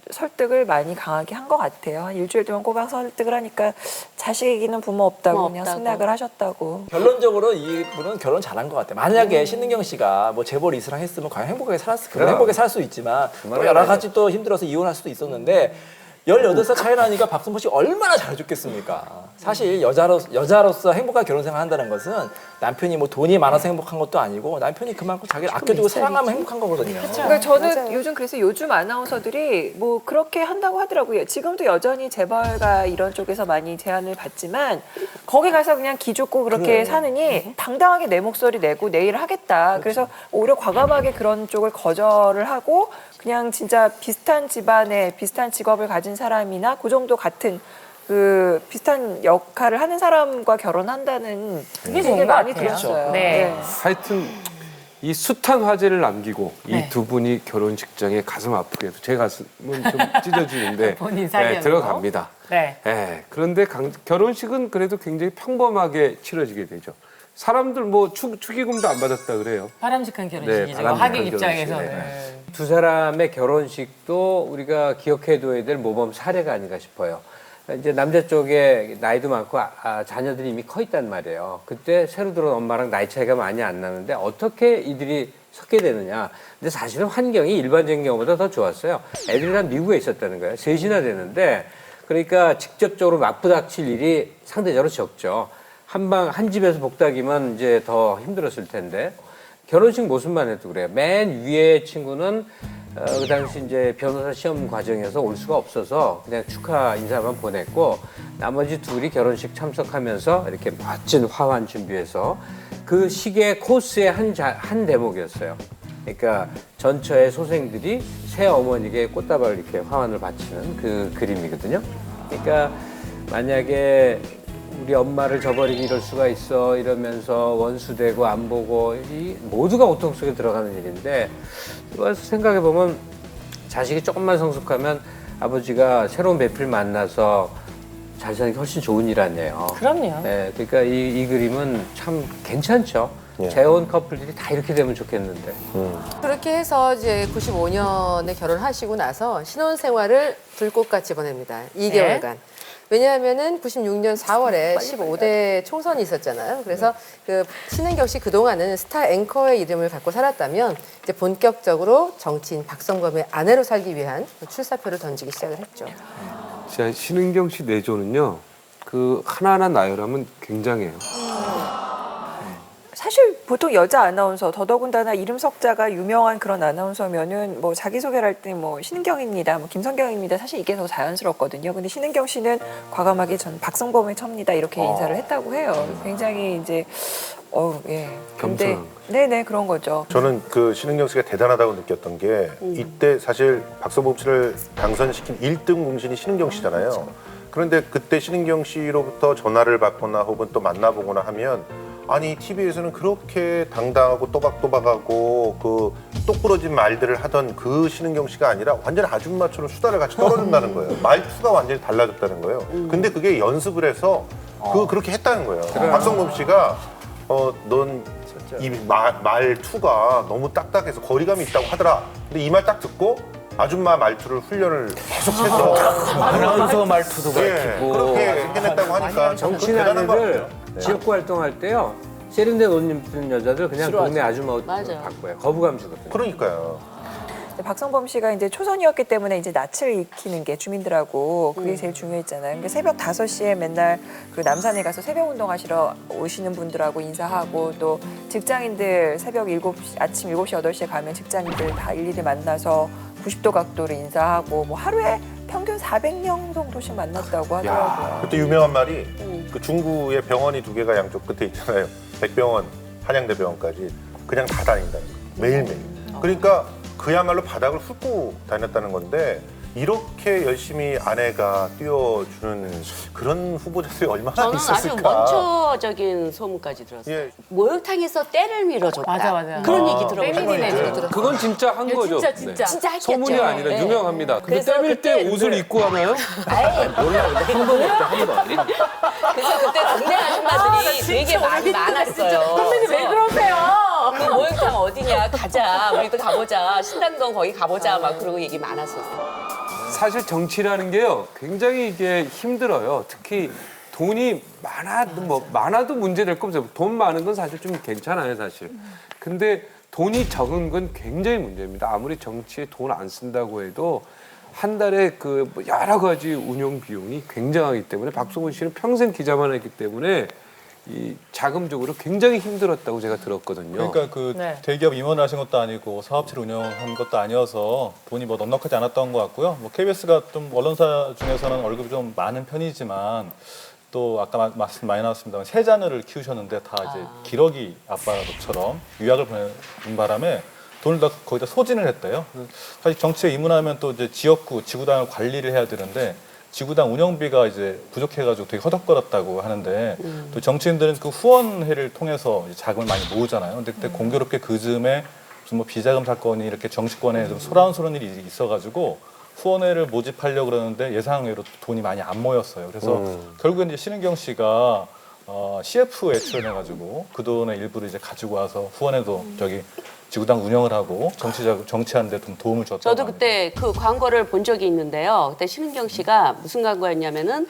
설득을 많이 강하게 한 것 같아요. 한 일주일 동안 꼬박 설득을 하니까 자식에게는 부모 없다고 그냥 승낙을 하셨다고. 결론적으로 이분은 결혼 잘한 것 같아요. 만약에 신은경 씨가 뭐 재벌 이수랑 했으면 과연 행복하게 살았을 거예요. 행복하게 살 수 있지만 또 여러 가지 또 힘들어서 이혼할 수도 있었는데 18살 차이 나니까 박성범 씨 얼마나 잘해줬겠습니까? 사실 여자로서 행복한 결혼 생활 한다는 것은 남편이 뭐 돈이 많아서 행복한 것도 아니고 남편이 그만큼 자기를 아껴주고 사랑하면 행복한 거거든요. 그러니까 저는 요즘 아나운서들이 뭐 그렇게 한다고 하더라고요. 지금도 여전히 재벌가 이런 쪽에서 많이 제안을 받지만 거기 가서 그냥 기죽고 그렇게 사느니 당당하게 내 목소리 내고 내 일을 하겠다. 그래서 오히려 과감하게 그런 쪽을 거절을 하고 그냥 진짜 비슷한 집안에 비슷한 직업을 가진 사람이나 그 정도 같은 그 비슷한 역할을 하는 사람과 결혼한다는 그게 얘기를 좋은 것 많이 같아요. 들었어요. 네. 하여튼 이 숱한 화제를 남기고 이 두 분이 결혼식장에 가슴 아프게 해서 제 가슴은 좀 찢어지는데 본인 사견으로. 들어갑니다. 네. 그런데 결혼식은 그래도 굉장히 평범하게 치러지게 되죠. 사람들 뭐 축의금도 안 받았다 그래요. 바람직한 결혼식이죠. 바람직한 하객 결혼식. 입장에서는. 두 사람의 결혼식도 우리가 기억해둬야 될 모범 사례가 아닌가 싶어요. 이제 남자 쪽에 나이도 많고 자녀들이 이미 커 있단 말이에요. 그때 새로 들어온 엄마랑 나이 차이가 많이 안 나는데 어떻게 이들이 섞게 되느냐. 근데 사실은 환경이 일반적인 경우보다 더 좋았어요. 애들이 다 미국에 있었다는 거예요. 셋이나 되는데 그러니까 직접적으로 맞부닥칠 일이 상대적으로 적죠. 한 집에서 복닥이면 이제 더 힘들었을 텐데 결혼식 모습만 해도 그래요. 맨 위에 친구는 그 당시 이제 변호사 시험 과정에서 올 수가 없어서 그냥 축하 인사만 보냈고 나머지 둘이 결혼식 참석하면서 이렇게 멋진 화환 준비해서 그 식의 코스의 한 대목이었어요. 그러니까 전처의 소생들이 새 어머니에게 꽃다발을 이렇게 화환을 바치는 그 그림이거든요. 그러니까 만약에 우리 엄마를 저버리기 이럴 수가 있어 이러면서 원수되고 안 보고 이 모두가 고통 속에 들어가는 일인데 그래서 생각해보면 자식이 조금만 성숙하면 아버지가 새로운 배필 만나서 잘 사는 게 훨씬 좋은 일 아니에요. 그럼요. 네, 그러니까 이 그림은 참 괜찮죠. 예. 재혼 커플들이 다 이렇게 되면 좋겠는데. 그렇게 해서 이제 95년에 결혼하시고 나서 신혼생활을 불꽃같이 보냅니다. 2개월간. 왜냐하면은 96년 4월에 15대 총선이 있었잖아요. 그래서 그 신은경 씨 그동안은 스타 앵커의 이름을 갖고 살았다면 이제 본격적으로 정치인 박성범의 아내로 살기 위한 출사표를 던지기 시작을 했죠. 진짜 신은경 씨 내조는요. 그 하나하나 나열하면 굉장해요. 사실 보통 여자 아나운서 더더군다나 이름 석자가 유명한 그런 아나운서면은 뭐 자기소개를 할 때 뭐 신은경입니다, 뭐 김성경입니다. 사실 이게 더 자연스럽거든요. 근데 신은경 씨는 과감하게 전 박성범의 첩니다 이렇게 인사를 했다고 해요. 굉장히 이제 예. 근데 겸손한 네네 그런 거죠. 저는 그 신은경 씨가 대단하다고 느꼈던 게 이때 사실 박성범 씨를 당선시킨 1등 공신이 신은경 씨잖아요. 그런데 그때 신은경 씨로부터 전화를 받거나 혹은 또 만나보거나 하면 아니 TV에서는 그렇게 당당하고 또박또박하고 그 똑부러진 말들을 하던 그 신은경 씨가 아니라 완전 아줌마처럼 수다를 같이 떨어준다는 거예요. 말투가 완전히 달라졌다는 거예요. 근데 그게 연습을 해서 그렇게 했다는 거예요. 박성범 씨가 넌 이 말투가 너무 딱딱해서 거리감이 있다고 하더라. 근데 이 말 딱 듣고 아줌마 말투를 훈련을 계속해서 아나운서 말투도 밝히고 그렇게 해냈다고 하니까 정치인 대단한 것 아내들 같아요. 지역구 활동할 때요. 세련된 옷 입는 여자들 그냥 동네 아줌마 옷 맞아요. 바꿔요. 거부감 주거든요. 그러니까요. 박성범 씨가 이제 초선이었기 때문에 이제 낯을 익히는 게 주민들하고 그게 제일 중요했잖아요. 그러니까 새벽 5시에 맨날 그 남산에 가서 새벽 운동하시러 오시는 분들하고 인사하고 또 직장인들 새벽 7시, 아침 7시, 8시에 가면 직장인들 다 일일이 만나서 90도 각도로 인사하고 뭐 하루에 평균 400명 정도씩 만났다고 하더라고요. 그때 유명한 말이 그 중구에 병원이 2개가 양쪽 끝에 있잖아요. 백병원, 한양대병원까지 그냥 다 다닌다는 거예요. 매일매일. 그러니까 그야말로 바닥을 훑고 다녔다는 건데 이렇게 열심히 아내가 띄워주는 그런 후보자들이 얼마나 저는 아주 있었을까. 원초적인 소문까지 들었어요. 예. 목욕탕에서 때를 밀어줬다. 맞아. 그런 얘기 들어보셨어요? 때밀이네. 그건 진짜 한 거죠. 진짜. 진짜 했겠죠. 소문이 아니라 네. 유명합니다. 근데 그래서 때밀 때 그때 옷을 입고 하나요? 몰라. 근데 한 번 없다 한 번. 그래서 그때 동네 아줌마들이 되게 많이 많았어요. 선배님 왜 그러세요? 그 목욕탕 어디냐 가자 우리도 가보자 신당동 거기 가보자 막 그러고 얘기 많았었어요. 사실 정치라는 게요 굉장히 이게 힘들어요. 특히 돈이 많아도 문제 될 거 없어요. 돈 많은 건 사실 좀 괜찮아요 사실. 근데 돈이 적은 건 굉장히 문제입니다. 아무리 정치에 돈 안 쓴다고 해도 한 달에 그뭐 여러 가지 운영 비용이 굉장하기 때문에 박성훈 씨는 평생 기자만 했기 때문에 이 자금적으로 굉장히 힘들었다고 제가 들었거든요. 그러니까 그 네. 대기업 임원을 하신 것도 아니고 사업체를 운영한 것도 아니어서 돈이 뭐 넉넉하지 않았던 것 같고요. 뭐 KBS가 좀 언론사 중에서는 월급이 좀 많은 편이지만 또 아까 말씀 많이 나왔습니다만 세 자녀를 키우셨는데 다 이제 기러기 아빠처럼 유학을 보낸 바람에 돈을 다 거기다 소진을 했대요. 사실 정치에 입문하면 또 이제 지역구, 지구당을 관리를 해야 되는데 지구당 운영비가 이제 부족해가지고 되게 허덕거렸다고 하는데 또 정치인들은 그 후원회를 통해서 이제 자금을 많이 모으잖아요. 근데 그때 공교롭게 그 즈음에 무슨 뭐 비자금 사건이 이렇게 정치권에 좀 소란스러운 일이 있어가지고 후원회를 모집하려고 그러는데 예상외로 돈이 많이 안 모였어요. 그래서 결국엔 이제 신은경 씨가 CF에 출연해가지고 그 돈의 일부를 이제 가지고 와서 후원회도 저기 지구당 운영을 하고 정치하는데 좀 도움을 줬다고 저도 합니다. 그때 그 광고를 본 적이 있는데요. 그때 신은경 씨가 무슨 광고였냐면은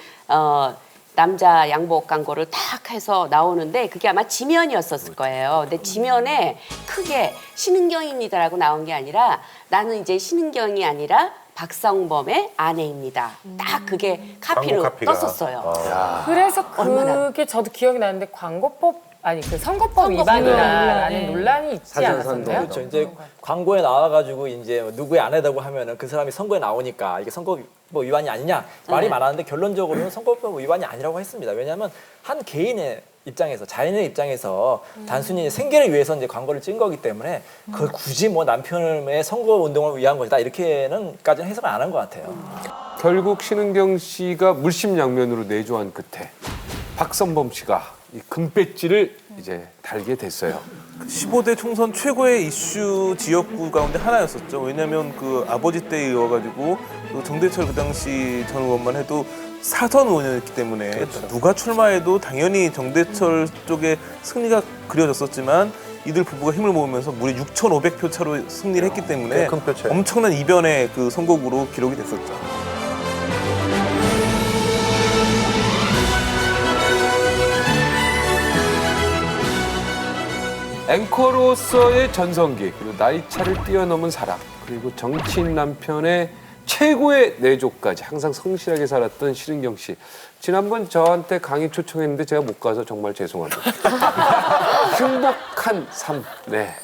남자 양복 광고를 딱 해서 나오는데 그게 아마 지면이었었을 거예요. 근데 지면에 크게 신은경입니다라고 나온 게 아니라 나는 이제 신은경이 아니라 박성범의 아내입니다. 딱 그게 카피로 카피가. 떴었어요. 그래서 얼마나. 그게 저도 기억이 나는데 그 선거법 위반이다라는 논란이 있지 않았었나요? 그렇죠. 이제 광고에 나와가지고 이제 누구의 아내다고 하면은 그 사람이 선거에 나오니까 이게 선거법 위반이 아니냐 말이 많았는데 결론적으로는 선거법 위반이 아니라고 했습니다. 왜냐하면 한 개인의 입장에서 자연의 입장에서 단순히 생계를 위해서 이제 광고를 찍은 거기 때문에 그걸 굳이 뭐 남편의 선거 운동을 위한 것이다 이렇게는까지는 해석을 안 한 것 같아요. 결국 신은경 씨가 물심양면으로 내조한 끝에 박성범 씨가 이 금배지를 이제 달게 됐어요. 15대 총선 최고의 이슈 지역구 가운데 하나였었죠. 왜냐하면 그 아버지 때에 이어가지고 그 정대철 그 당시 전 의원만 해도 사선 의원이었기 때문에 누가 출마해도 당연히 정대철 쪽에 승리가 그려졌었지만 이들 부부가 힘을 모으면서 무려 6,500표 차로 승리를 했기 때문에 큰 표 차이. 엄청난 이변의 그 선거구로 기록이 됐었죠. 앵커로서의 전성기, 그리고 나이 차를 뛰어넘은 사랑, 그리고 정치인 남편의 최고의 내조까지 항상 성실하게 살았던 신은경 씨. 지난번 저한테 강의 초청했는데 제가 못 가서 정말 죄송합니다. 행복한 삶,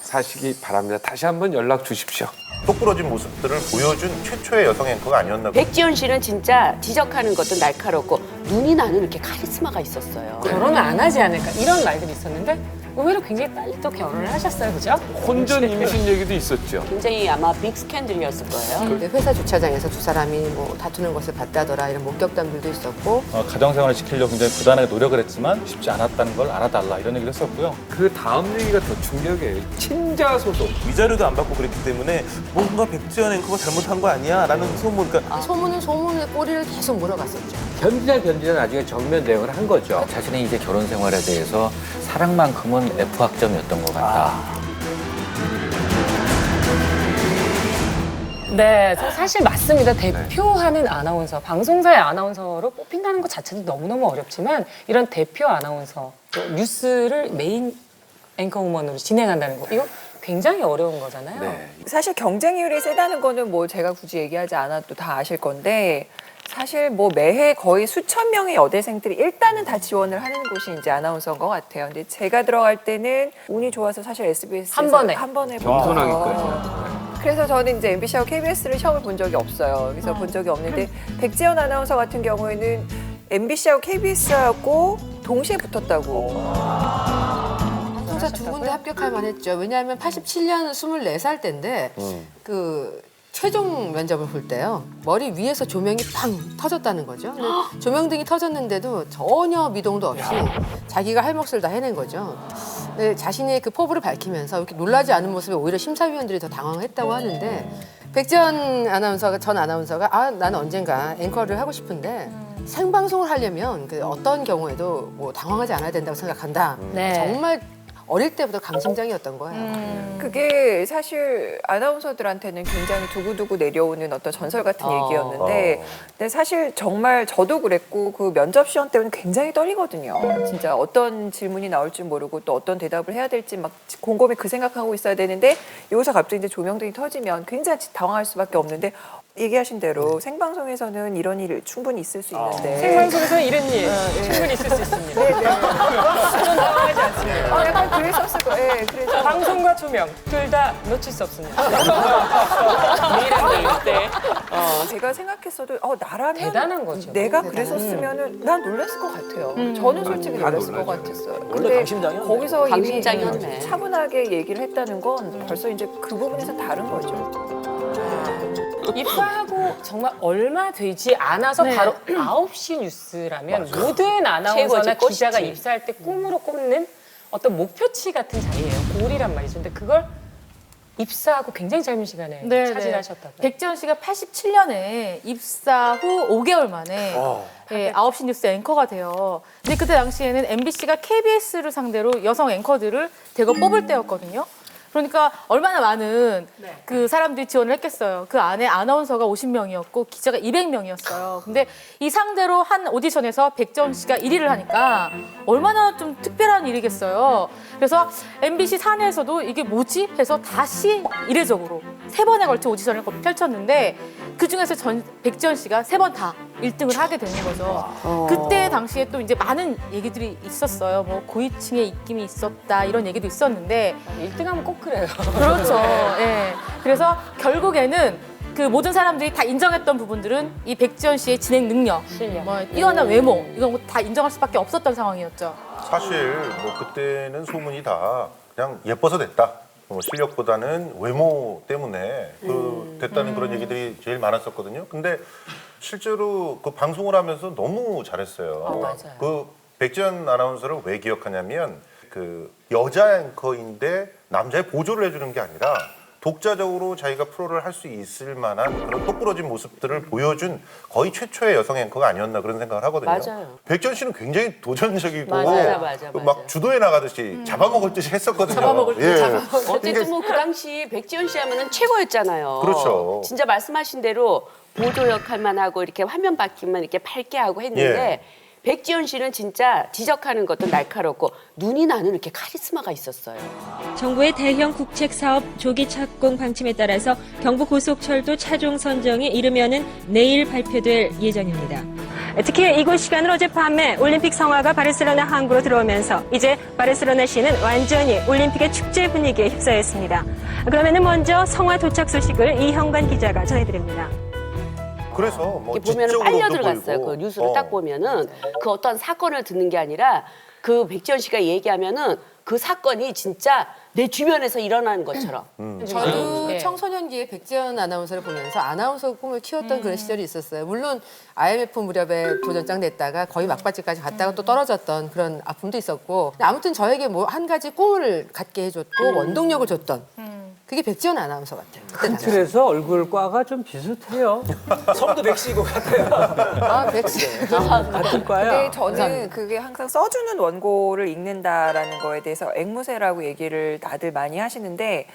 사시기 바랍니다. 다시 한번 연락 주십시오. 똑부러진 모습들을 보여준 최초의 여성 앵커가 아니었나 봐요. 백지연 씨는 진짜 지적하는 것도 날카롭고 눈이 나는 이렇게 카리스마가 있었어요. 결혼을 안 하지 않을까 이런 말들이 있었는데 의외로 굉장히 빨리 또 결혼을 하셨어요, 그죠? 혼전 임신 얘기도 있었죠. 굉장히 아마 빅 스캔들이었을 거예요. 근데 회사 주차장에서 두 사람이 뭐 다투는 것을 봤다더라 이런 목격담들도 있었고 가정생활을 지키려고 굉장히 부단하게 노력을 했지만 쉽지 않았다는 걸 알아달라 이런 얘기를 했었고요. 그 다음 얘기가 더 충격이에요. 친자 소송. 위자료도 안 받고 그랬기 때문에 뭔가 백지연 앵커가 잘못한 거 아니야? 라는 소문. 그러니까 소문은 소문의 꼬리를 계속 물어갔었죠. 견디다 나중에 정면 대응을 한 거죠. 자신의 이제 결혼 생활에 대해서 사랑만큼은 F학점이었던 것 같다. 네, 저 사실 맞습니다. 대표하는 아나운서, 방송사의 아나운서로 뽑힌다는 것 자체도 너무너무 어렵지만 이런 대표 아나운서, 또 뉴스를 메인 앵커우먼으로 진행한다는 거, 이거 굉장히 어려운 거잖아요. 사실 경쟁률이 세다는 거는 뭐 제가 굳이 얘기하지 않아도 다 아실 건데 사실 뭐 매해 거의 수천 명의 여대생들이 일단은 다 지원을 하는 곳이 이제 아나운서인 것 같아요. 근데 제가 들어갈 때는 운이 좋아서 사실 SBS에서 한 번에 겸손하기까지. 그래서 저는 이제 MBC하고 KBS를 시험을 본 적이 없어요. 그래서 본 적이 없는데 백지연 아나운서 같은 경우에는 MBC하고 KBS하고 동시에 붙었다고. 방송사 두 군데 합격할 만했죠. 왜냐하면 87년 24살 때인데 그 최종 면접을 볼 때요. 머리 위에서 조명이 팡 터졌다는 거죠. 근데 조명등이 터졌는데도 전혀 미동도 없이 자기가 할 몫을 다 해낸 거죠. 근데 자신의 그 포부를 밝히면서 이렇게 놀라지 않은 모습에 오히려 심사위원들이 더 당황했다고 하는데 백지연 아나운서가 전 아나운서가 나는 언젠가 앵커를 하고 싶은데 생방송을 하려면 그 어떤 경우에도 뭐 당황하지 않아야 된다고 생각한다. 네. 정말 어릴 때부터 강심장이었던 거예요. 그게 사실 아나운서들한테는 굉장히 두고두고 내려오는 어떤 전설 같은 얘기였는데 근데 사실 정말 저도 그랬고 그 면접 시험 때문에 굉장히 떨리거든요. 진짜 어떤 질문이 나올지 모르고 또 어떤 대답을 해야 될지 막 곰곰이 그 생각하고 있어야 되는데 여기서 갑자기 이제 조명등이 터지면 굉장히 당황할 수밖에 없는데 얘기하신 대로 생방송에서는 이런 일 충분히 있을 수 있는데 생방송에서 이런 일 충분히 있을 수 있습니다. 네, 그런 당황하지 않습니다. 약간 그랬었을 거예요. 네, 그래서 방송과 조명 둘 다 놓칠 수 없습니다. 내일은 내일 때 제가 생각했어도 나라면 대단한 거죠. 내가 그랬었으면은 난 놀랐을 것 같아요. 저는 솔직히 다 놀랐을 것 놀라죠. 같았어요. 원래 근데 강심장이었네. 거기서 이미 강심장이었네. 차분하게 얘기를 했다는 건 벌써 이제 그 부분에서 다른 거죠. 입사하고 정말 얼마 되지 않아서 네. 바로 9시 뉴스라면 모든 아나운서나 최고지, 꽃이지. 기자가 입사할 때 꿈으로 꼽는 어떤 목표치 같은 자리예요. 골이란 말이죠. 근데 그걸 입사하고 굉장히 짧은 시간에 차지하셨다고요. 백지연 씨가 87년에 입사 후 5개월 만에 9시 뉴스 앵커가 돼요. 근데 그때 당시에는 MBC가 KBS를 상대로 여성 앵커들을 대거 뽑을 때였거든요. 그러니까 얼마나 많은 그 사람들이 지원을 했겠어요. 그 안에 아나운서가 50명이었고 기자가 200명이었어요. 근데 이 상대로 한 오디션에서 백지연 씨가 1위를 하니까 얼마나 좀 특별한 일이겠어요. 그래서 MBC 사내에서도 이게 뭐지? 해서 다시 이례적으로 3번에 걸쳐 오디션을 펼쳤는데 그중에서 백지연 씨가 3번 다 1등을 하게 되는 거죠. 그때 당시에 또 이제 많은 얘기들이 있었어요. 뭐 고위층의 입김이 있었다 이런 얘기도 있었는데 1등하면 꼭 그래요. 그렇죠. 예. 그래서 결국에는 그 모든 사람들이 다 인정했던 부분들은 이 백지연 씨의 진행 능력, 실력. 뭐 뛰어난 외모 이건 뭐 다 인정할 수밖에 없었던 상황이었죠. 사실 뭐 그때는 소문이 다 그냥 예뻐서 됐다. 뭐 실력보다는 외모 때문에 됐다는 그런 얘기들이 제일 많았었거든요. 근데 실제로 그 방송을 하면서 너무 잘했어요. 맞아요. 그 백지연 아나운서를 왜 기억하냐면 그 여자 앵커인데 남자의 보조를 해주는 게 아니라 독자적으로 자기가 프로를 할 수 있을 만한 그런 똑부러진 모습들을 보여준 거의 최초의 여성 앵커가 아니었나 그런 생각을 하거든요. 맞아요. 백지연 씨는 굉장히 도전적이고 맞아. 막 주도해 나가듯이 잡아먹을 듯이 했었거든요. 잡아먹을 듯, 잡아먹을 어쨌든 뭐 그 당시 백지연 씨 하면은 최고였잖아요. 그렇죠. 진짜 말씀하신 대로 보조 역할만 하고 이렇게 화면 바퀴만 이렇게 밝게 하고 했는데 백지연 씨는 진짜 지적하는 것도 날카롭고 눈이 나는 이렇게 카리스마가 있었어요. 정부의 대형 국책 사업 조기 착공 방침에 따라서 경부 고속철도 차종 선정이 이르면은 내일 발표될 예정입니다. 특히 이곳 시간은 어젯밤에 올림픽 성화가 바르셀로나 항구로 들어오면서 이제 바르셀로나시는 완전히 올림픽의 축제 분위기에 휩싸였습니다. 그러면은 먼저 성화 도착 소식을 이형관 기자가 전해드립니다. 그래서 뭐 이렇게 보면은 빨려 지적으로도 들어갔어요. 보이고. 그 뉴스를 딱 보면은 그 어떤 사건을 듣는 게 아니라 그 백지연 씨가 얘기하면은 그 사건이 진짜 내 주변에서 일어나는 것처럼. 저도 네. 청소년기에 백지연 아나운서를 보면서 아나운서 꿈을 키웠던 그런 시절이 있었어요. 물론 IMF 무렵에 도전장 냈다가 거의 막바지까지 갔다가 또 떨어졌던 그런 아픔도 있었고 아무튼 저에게 뭐 한 가지 꿈을 갖게 해줬고 원동력을 줬던 그게 백지연 아나운서 같아요. 그때 당시. 그래서 얼굴과가 좀 비슷해요. 성도 백씨고 같아요. 아, 백지. 같은 과야. 근데 저는 그게 항상 써주는 원고를 읽는다라는 거에 대해서 앵무새라고 얘기를 다들 많이 하시는데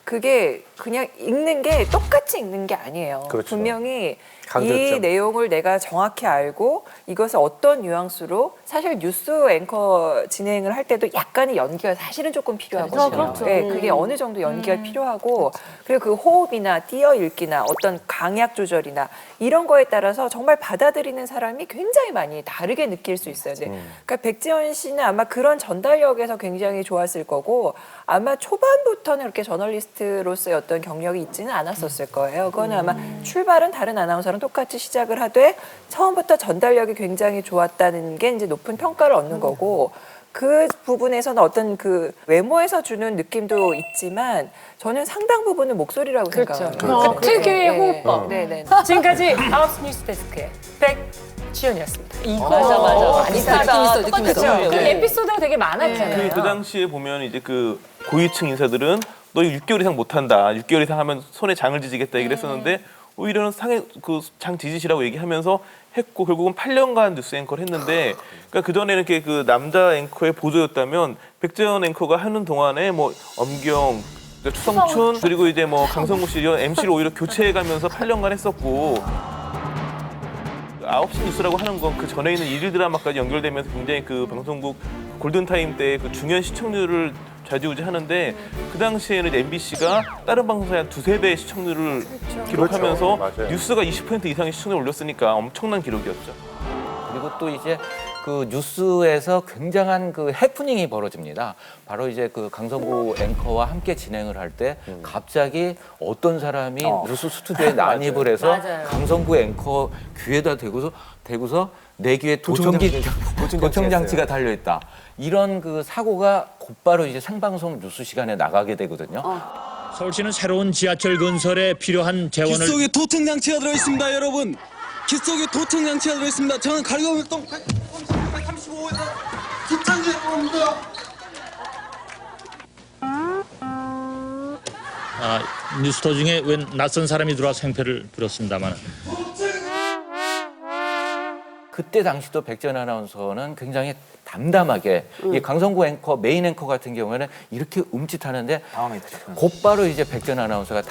그게 그냥 읽는 게 똑같이 읽는 게 아니에요. 그렇죠. 분명히 강조점. 이 내용을 내가 정확히 알고 이것을 어떤 뉘앙스로 사실 뉴스 앵커 진행을 할 때도 약간의 연기가 사실은 조금 필요하거든요. 그렇죠. 네, 그게 어느 정도 연기가 필요하고 그리고 그 호흡이나 띄어 읽기나 어떤 강약 조절이나 이런 거에 따라서 정말 받아들이는 사람이 굉장히 많이 다르게 느낄 수 있어요. 네. 그러니까 백지연 씨는 아마 그런 전달력에서 굉장히 좋았을 거고 아마 초반부터는 이렇게 저널리스트로서의 어떤 경력이 있지는 않았었을 거예요. 그거는 아마 출발은 다른 아나운서랑 똑같이 시작을 하되 처음부터 전달력이 굉장히 좋았다는 게 이제 높은 평가를 얻는 거고 그 부분에서는 어떤 그 외모에서 주는 느낌도 있지만 저는 상당 부분은 목소리라고 생각합니다. 그 특유의 네. 호흡법. 네네. 지금까지 9시 뉴스 데스크의 백지연이었습니다. 이거 맞아. 비슷하다. 느낌 있어. 똑같죠? 그 에피소드가 되게 많았잖아요. 그 당시에 보면 이제 그 고위층 인사들은 너 6개월 이상 못한다. 6개월 이상 하면 손에 장을 지지겠다 얘기를 했었는데 오히려는 상해 그 장 지지시라고 얘기하면서 했고 결국은 8년간 뉴스 앵커를 했는데 그러니까 그 전에는 이렇게 그 남자 앵커의 보조였다면 백지연 앵커가 하는 동안에 뭐 엄경, 추성춘 그리고 이제 뭐 강성구 씨 이런 MC를 오히려 교체해가면서 8년간 했었고 9시 뉴스라고 하는 건 그 전에 있는 일일 드라마까지 연결되면서 굉장히 그 방송국 골든타임 때 그 중요한 시청률을 좌지우지하는데 그 당시에는 MBC가 다른 방송사의 한 두세 배의 시청률을 기록하면서 그렇죠. 맞아요. 뉴스가 20% 이상의 시청률을 올렸으니까 엄청난 기록이었죠. 그리고 또 이제 그 뉴스에서 굉장한 그 해프닝이 벌어집니다. 바로 이제 그 강성구 앵커와 함께 진행을 할 때 갑자기 어떤 사람이 뉴스 스튜디오에 난입을 해서 맞아요. 강성구 앵커 귀에다 대고서 내 귀에 도청장치가 달려 있다. 이런 그 사고가 곧바로 이제 생방송 뉴스 시간에 나가게 되거든요. 서울시는 새로운 지하철 건설에 필요한 재원을 귓속에 도청장치가 들어있습니다, 여러분. 귓속에 도청장치가 들어있습니다. 저는 가려울동 135에서 도청장치를 봅니다. 뉴스터 중에 웬 낯선 사람이 들어와서 행패를 부렸습니다만 그때 당시도 백지연 아나운서는 굉장히 담담하게 이 강성구 앵커 메인 앵커 같은 경우에는 이렇게 움찔하는데 곧바로 이제 백지연 아나운서가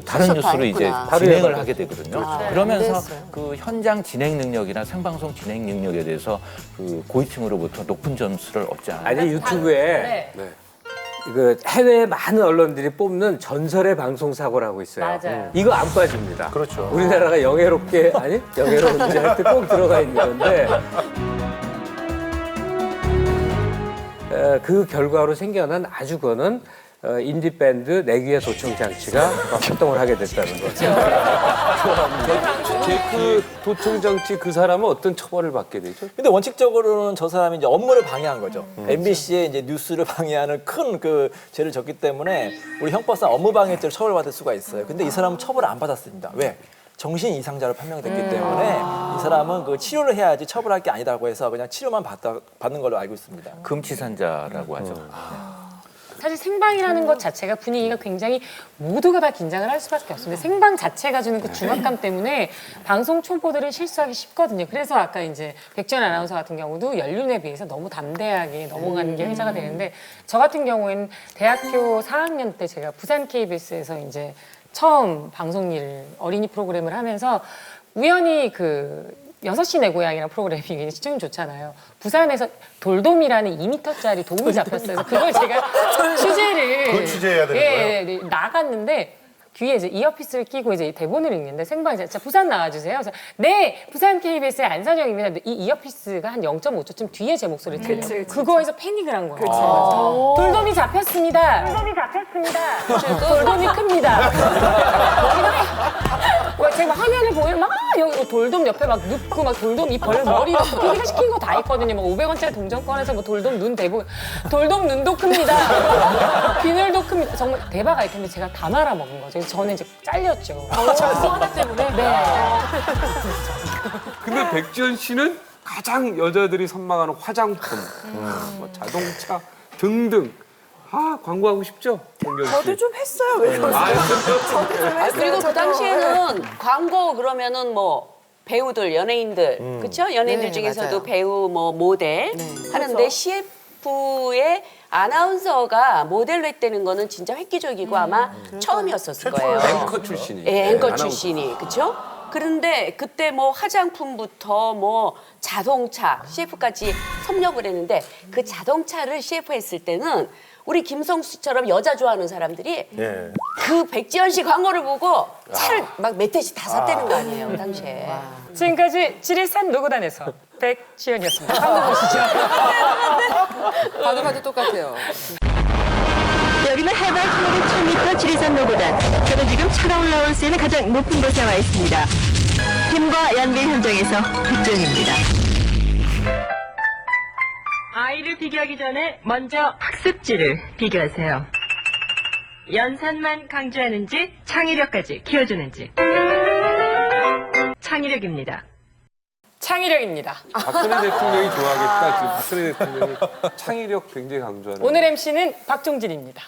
다른 뉴스를 이제 진행을 하게 되거든요. 그러면서 그 현장 진행 능력이나 생방송 진행 능력에 대해서 그 고위층으로부터 높은 점수를 얻지 않아요. 아니 유튜브에 그 해외 많은 언론들이 뽑는 전설의 방송 사고라고 있어요. 맞아요. 이거 안 빠집니다. 그렇죠. 우리나라가 영예롭게 아니 영예로운지 하여튼 꼭 들어가 있는 건데 그 결과로 생겨난 아주 그는 인디 밴드 내귀의 도청 장치가 활동을 하게 됐다는 거죠. 그 도청장치 그 사람은 어떤 처벌을 받게 되죠? 근데 원칙적으로는 저 사람이 이제 업무를 방해한 거죠. MBC의 이제 뉴스를 방해하는 큰 그 죄를 졌기 때문에 우리 형법상 업무방해죄를 처벌받을 수가 있어요. 근데 이 사람은 처벌을 안 받았습니다. 왜? 정신 이상자로 판명됐기 때문에 이 사람은 그 치료를 해야지 처벌할 게 아니다고 해서 그냥 치료만 받는 걸로 알고 있습니다. 금치산자라고 하죠. 사실 생방이라는 것 자체가 분위기가 굉장히 모두가 다 긴장을 할 수밖에 없습니다. 생방 자체가 주는 그 중압감 때문에 방송 초보들은 실수하기 쉽거든요. 그래서 아까 이제 백지연 아나운서 같은 경우도 연륜에 비해서 너무 담대하게 넘어가는 게 회자가 되는데 저 같은 경우에는 대학교 4학년 때 제가 부산 KBS에서 이제 처음 방송 일을 어린이 프로그램을 하면서 우연히 그 6시 내 고향이라는 프로그램이 시청률 좋잖아요. 부산에서 돌돔이라는 2m짜리 돔이 잡혔어요. 그래서 그걸 제가 취재를 그걸 취재해야 되는 거예요? 나갔는데 귀에 이제 이어피스를 끼고 이제 대본을 읽는데 생방에 자 부산 나와주세요. 그래서 네 부산 KBS의 안산영입니다. 근데 이 이어피스가 한 0.5초쯤 뒤에 제 목소리를 들려요. 그거에서 패닉을 한 거예요. 돌돔이 잡혔습니다. 돌돔이 잡혔습니다. 돌돔이 큽니다. 제가 화면을 보면 막 여기 돌돔 옆에 막 눕고 막 돌돔 이 벌 머리 PD가 시킨 거 다 있거든요. 막 500원짜리 동전권에서 뭐 돌돔 눈 대고 돌돔 눈도 큽니다. 비늘도 큽니다. 정말 대박 아이템인데 제가 다 말아먹은 거죠. 그래서 저는 이제 잘렸죠. 하나 때문에. 네. 근데 백지연 씨는 가장 여자들이 선망하는 화장품, 뭐 자동차 등등. 광고하고 싶죠? 저도 좀 했어요. 왜 그러세요? 저도 좀 했어요. 그리고 그 당시에는 광고 그러면은 뭐 배우들, 연예인들, 그렇죠? 연예인들 네, 중에서도 맞아요. 배우, 뭐 모델 하는데 그렇죠. CF의 아나운서가 모델로 했다는 거는 진짜 획기적이고 아마 처음이었었을 거예요. 앵커 출신이. 예, 앵커 아나운서. 출신이, 그렇죠? 그런데 그때 뭐 화장품부터 뭐 자동차, CF까지 섭렵을 했는데 그 자동차를 CF 했을 때는 우리 김성수처럼 여자 좋아하는 사람들이 예. 그 백지연 씨 광고를 보고 차를 막 몇 대씩 다 샀다는 거 아니에요, 그 당시에. 지금까지 지리산 노고단에서 백지연이었습니다. 광고 보시죠. 봐도 똑같아요. 여기는 해발 1500m 지리산 노고단. 저는 지금 차가 올라올 수 있는 가장 높은 곳에 와 있습니다. 팀과 연민 현장에서 백지연입니다. 아이를 비교하기 전에 먼저 학습지를 비교하세요. 연산만 강조하는지 창의력까지 키워주는지. 창의력입니다. 창의력입니다. 박근혜 대통령이 좋아하겠다. 지금 박근혜 대통령이 창의력 굉장히 강조하는. 오늘 MC는 박종진입니다.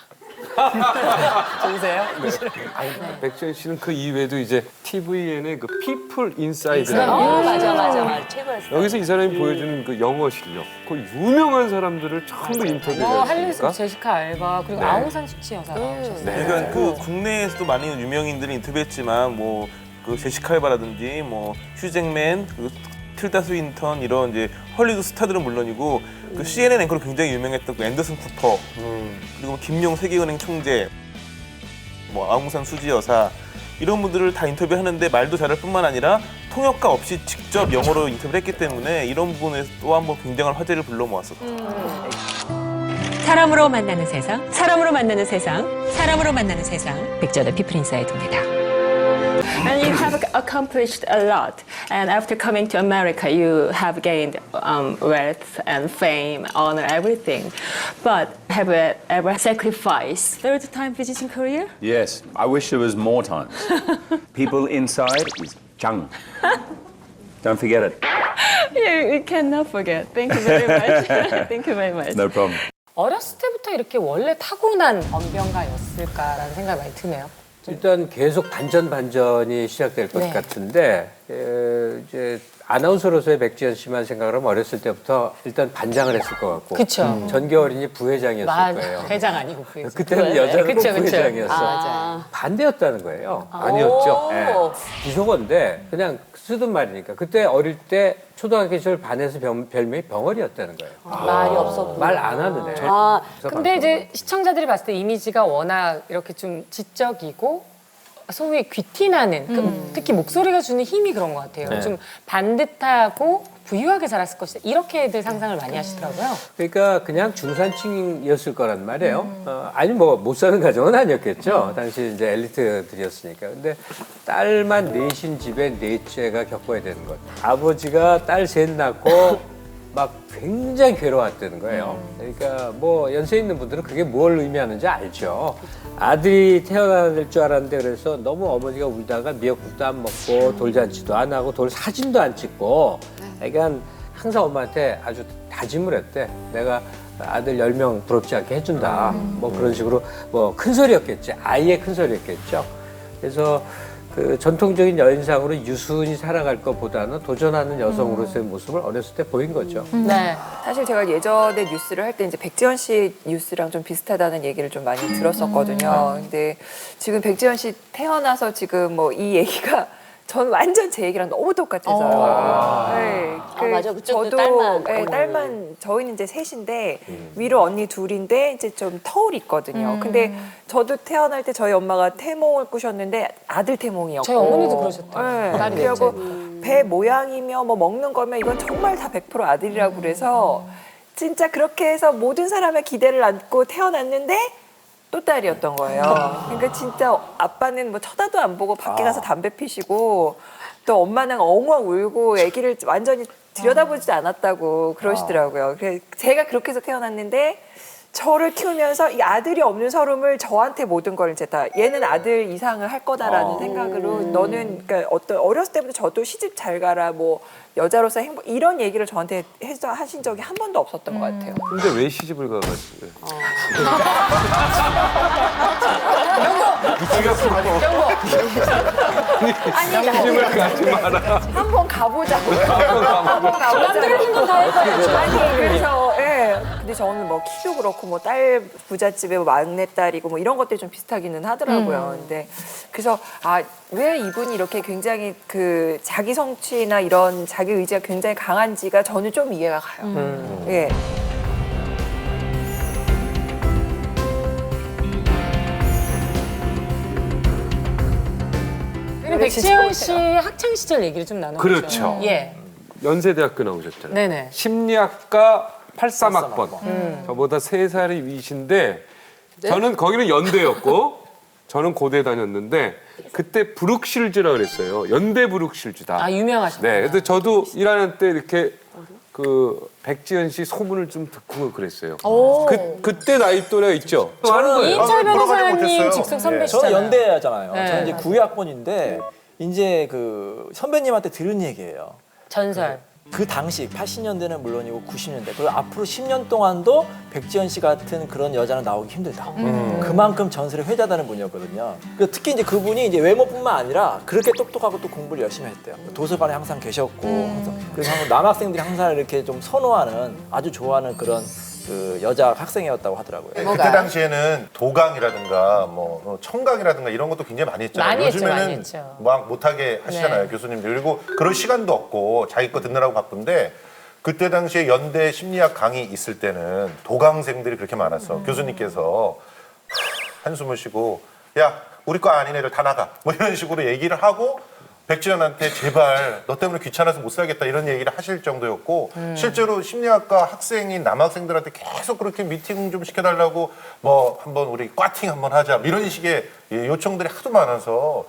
좋으세요? 네. 백지연 씨는 그 이외에도 이제 TVN의 그 피플 인사이드라는 맞아. 최고였어요. 여기서 이 사람이 보여주는 그 영어 실력, 그 유명한 사람들을 전부 인터뷰를 할리우드 했으니까. 제시카 알바 그리고 네. 아웅산 수치 여사 나오셨어요. 그러니까 그 국내에서도 많은 유명인들을 인터뷰했지만 뭐 그 제시카 알바라든지 뭐 휴잭맨, 그 틸다 스윈턴 이런 이제 헐리우드 스타들은 물론이고 그 CNN 앵커로 굉장히 유명했던 그 앤더슨 쿠퍼 그리고 김용 세계은행 총재 뭐 아웅산 수지 여사 이런 분들을 다 인터뷰하는데 말도 잘할 뿐만 아니라 통역가 없이 직접 영어로 인터뷰를 했기 때문에 이런 부분에서 또 한 번 굉장한 화제를 불러 모았었죠. 사람으로 만나는 세상, 사람으로 만나는 세상, 사람으로 만나는 세상. 백전의 피플 인사이드입니다. And you have accomplished a lot. And after coming to America, you have gained wealth and fame, honor, everything. But have you ever sacrificed third time visiting Korea? Yes, I wish there was more time. People inside is Jung. Don't forget it. You cannot forget. Thank you very much. Thank you very much. No problem. 어렸을 때부터 이렇게 원래 타고난 언변가였을까라는 생각이 많이 드네요. 일단 계속 반전이 시작될 것 네. 같은데 이제 아나운서로서의 백지연 씨만 생각을 하면 어렸을 때부터 일단 반장을 했을 것 같고 그쵸. 전교어린이 부회장이었을 거예요. 회장 아니고 부회장. 그때는 여자는 꼭 그쵸, 그쵸. 부회장이었어. 맞아요. 반대였다는 거예요. 아니었죠. 네. 비속어인데 그냥 쓰던 말이니까. 그때 어릴 때 초등학교 시절 반에서 별명이 병어리였다는 거예요. 말이 없었구나. 말 안 하는 애. 근데 이제 시청자들이 봤을 때 이미지가 워낙 이렇게 좀 지적이고 소위 귀티나는 특히 목소리가 주는 힘이 그런 것 같아요. 네. 좀 반듯하고 부유하게 자랐을 것이다. 이렇게들 상상을 많이 하시더라고요. 그러니까 그냥 중산층이었을 거란 말이에요. 아니 뭐 못 사는 가정은 아니었겠죠. 당시 이제 엘리트들이었으니까. 근데 딸만 넷인 집에 넷째가 겪어야 되는 것. 아버지가 딸 셋 낳고 막 굉장히 괴로웠다는 거예요. 그러니까 뭐 연세 있는 분들은 그게 뭘 의미하는지 알죠. 아들이 태어날 줄 알았는데 그래서 너무 어머니가 울다가 미역국도 안 먹고 돌잔치도 안 하고 돌 사진도 안 찍고 그러니까 항상 엄마한테 아주 다짐을 했대. 내가 아들 10명 부럽지 않게 해준다. 뭐 그런 식으로 뭐 큰 소리였겠지. 아이의 큰 소리였겠죠. 그래서 그 전통적인 여인상으로 유순히 살아갈 것보다는 도전하는 여성으로서의 모습을 어렸을 때 보인 거죠. 네. 사실 제가 예전에 뉴스를 할 때 이제 백지연 씨 뉴스랑 좀 비슷하다는 얘기를 좀 많이 들었었거든요. 근데 지금 백지연 씨 태어나서 지금 뭐 이 얘기가 전 완전 제 얘기랑 너무 똑같아서요. 네, 맞아. 그쪽도 저도 딸만. 네, 딸만 저희는 이제 셋인데 위로 언니 둘인데 이제 좀 터울이 있거든요. 근데 저도 태어날 때 저희 엄마가 태몽을 꾸셨는데 아들 태몽이었고. 저희 어머니도 그러셨대요. 네, 딸이 그리고 넷째. 배 모양이며 뭐 먹는 거면 이건 정말 다 100% 아들이라고 그래서 진짜 그렇게 해서 모든 사람의 기대를 안고 태어났는데 또 딸이었던 거예요. 그러니까 진짜 아빠는 뭐 쳐다도 안 보고 밖에 가서 담배 피시고 또 엄마는 엉엉 울고 아기를 완전히 들여다보지도 않았다고 그러시더라고요. 그래서 제가 그렇게 해서 태어났는데 저를 키우면서 이 아들이 없는 서름을 저한테 모든 걸 이제 다 얘는 아들 이상을 할 거다라는 생각으로 너는 그러니까 어떤 어렸을 때부터 저도 시집 잘 가라 뭐 여자로서 행복 이런 얘기를 저한테 하신 적이 한 번도 없었던 것 같아요. 근데 왜 시집을 가가지고? 아니 시집을 가지 마라. 한번 가보자고. 한번 가보자. 남들은 건 다 해봐야죠. 아니 그래서 예. 근데 저는 뭐 키도 그렇고 뭐 딸 부잣집에 뭐 막내딸이고 뭐 이런 것들이 좀 비슷하기는 하더라고요. 근데 그래서 아 왜 이분이 이렇게 굉장히 그 자기 성취나 이런 자기 의지가 굉장히 강한지가 저는 좀 이해가 가요. 예. 백지연 씨 학창 시절 얘기를 좀 나눠보죠. 그렇죠. 예. 연세대학교 나오셨잖아요. 네네. 심리학과 83학번. 저보다 3살이 위신데 저는 거기는 연대였고 저는 고대 다녔는데 그때 브룩실즈라 그랬어요. 연대 브룩실즈다. 아 유명하셨구나. 네. 그래서 저도 1학년 때 이렇게 그 백지연 씨 소문을 좀 듣고 그랬어요. 그때 나이 또래가 있죠. 하는 거예요. 이인철 변호사님 직속 선배시잖아요. 저는 연대잖아요. 네. 저는 이제 9학번인데 이제 그 선배님한테 들은 얘기예요. 전설. 그 당시 80년대는 물론이고 90년대 그리고 앞으로 10년 동안도 백지연 씨 같은 그런 여자는 나오기 힘들다. 그만큼 전설의 회자다는 분이었거든요. 그래서 특히 이제 그분이 이제 외모뿐만 아니라 그렇게 똑똑하고 또 공부를 열심히 했대요. 도서관에 항상 계셨고 그래서 남학생들이 항상 이렇게 좀 선호하는 아주 좋아하는 그런 그 여자 학생이었다고 하더라고요. 그때 당시에는 도강이라든가 뭐 청강이라든가 이런 것도 굉장히 많이 했잖아요. 많이 했죠, 요즘에는 많이 했죠. 막 못하게 하시잖아요, 네. 교수님들. 그리고 그럴 시간도 없고 자기 거 듣느라고 바쁜데 그때 당시에 연대 심리학 강의 있을 때는 도강생들이 그렇게 많았어. 교수님께서 한숨을 쉬고 야 우리 거 아닌 애들 다 나가 뭐 이런 식으로 얘기를 하고 백지연한테 제발 너 때문에 귀찮아서 못 살겠다 이런 얘기를 하실 정도였고 실제로 심리학과 학생인 남학생들한테 계속 그렇게 미팅 좀 시켜달라고 뭐 한번 우리 꽈팅 한번 하자 이런 식의 요청들이 하도 많아서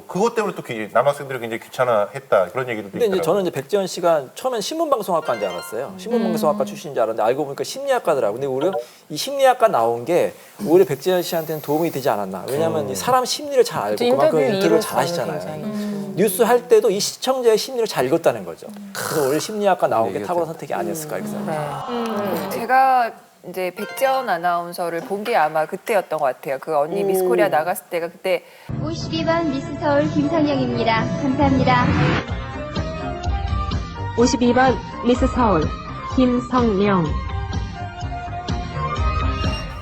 그것 때문에 또 남학생들이 굉장히 귀찮아했다 그런 얘기도 근데 있더라고요. 이제 저는 이제 백지연 씨가 처음엔 신문방송학과인 줄 알았어요. 신문방송학과 출신인 줄 알았는데 알고 보니까 심리학과더라고요. 근데 오히려 이 심리학과 나온 게 오히려 백지연 씨한테는 도움이 되지 않았나. 왜냐하면 이 사람 심리를 잘 알고 그만큼 인터뷰를 잘 하시잖아요. 뉴스 할 때도 이 시청자의 심리를 잘 읽었다는 거죠. 그래서 오히려 심리학과 나온 게 탁월한 선택이 아니었을까 이렇게 생각해요. 제가 이제 백지연 아나운서를 본 게 아마 그때였던 것 같아요. 그 언니 미스 코리아 나갔을 때가 그때 52번 미스 서울 김성영입니다. 감사합니다. 52번 미스 서울 김성령.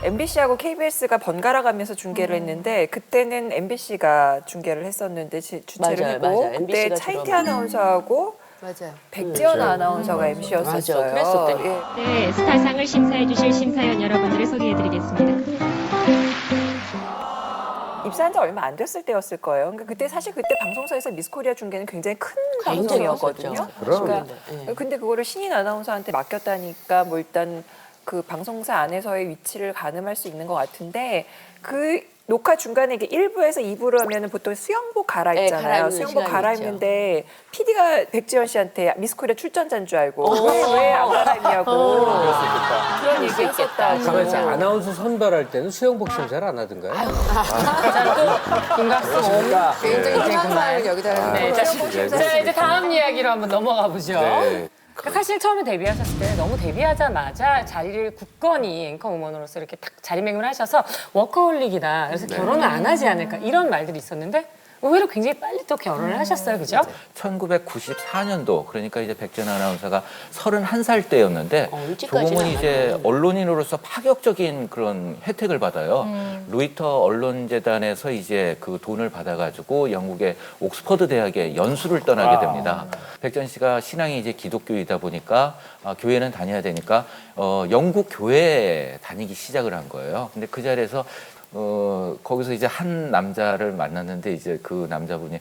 MBC하고 KBS가 번갈아 가면서 중계를 했는데 그때는 MBC가 중계를 했었는데 주최를 맞아요, 했고 맞아요. 그때 MBC가 차이태 들어가요. 아나운서하고 맞아요. 백지연 아나운서가 MC였었어요. 맞아, 그랬었대요. 네, 스타상을 심사해 주실 심사위원 여러분들을 소개해 드리겠습니다. 입사한 지 얼마 안 됐을 때였을 거예요. 그러니까 그때 사실 그때 방송사에서 미스 코리아 중계는 굉장히 큰 굉장히 방송이었거든요. 컸었죠. 그러니까 네. 근데 그거를 신인 아나운서한테 맡겼다니까 뭐 일단 그 방송사 안에서의 위치를 가늠할 수 있는 것 같은데 그 녹화 중간에 이게 1부에서 2부로 하면은 보통 수영복 갈아입잖아요. 네, 갈아입는 수영복 시간이 갈아입는데 PD가 백지연 씨한테 미스 코리아 출전자인 줄 알고 왜 안 갈아입냐고 그런 얘기 했었다고. 가만히 있어. 아나운서 선발할 때는 수영복 심사를 안 하던가요? 김갑수 개인적인 이제 희망사항을 그만. 여기다 네, 자, 이제 다음 이야기로 한번 넘어가 보죠. 네. 그러니까 사실 처음에 데뷔하셨을 때 너무 데뷔하자마자 자리를 굳건히 앵커 우먼으로서 이렇게 딱 자리매김을 하셔서 워커홀릭이다. 그래서 결혼을 안 하지 않을까 이런 말들이 있었는데 의외로 굉장히 빨리 또 결혼을 하셨어요, 그죠? 1994년도 그러니까 이제 백지연 아나운서가 31살 때였는데 일찍까지는 조금은 안 이제 하네요. 언론인으로서 파격적인 그런 혜택을 받아요. 루이터 언론재단에서 이제 그 돈을 받아가지고 영국의 옥스퍼드 대학에 연수를 떠나게 됩니다. 백지연 씨가 신앙이 이제 기독교이다 보니까 교회는 다녀야 되니까 영국 교회에 다니기 시작을 한 거예요. 근데 그 자리에서 거기서 이제 한 남자를 만났는데 이제 그 남자분이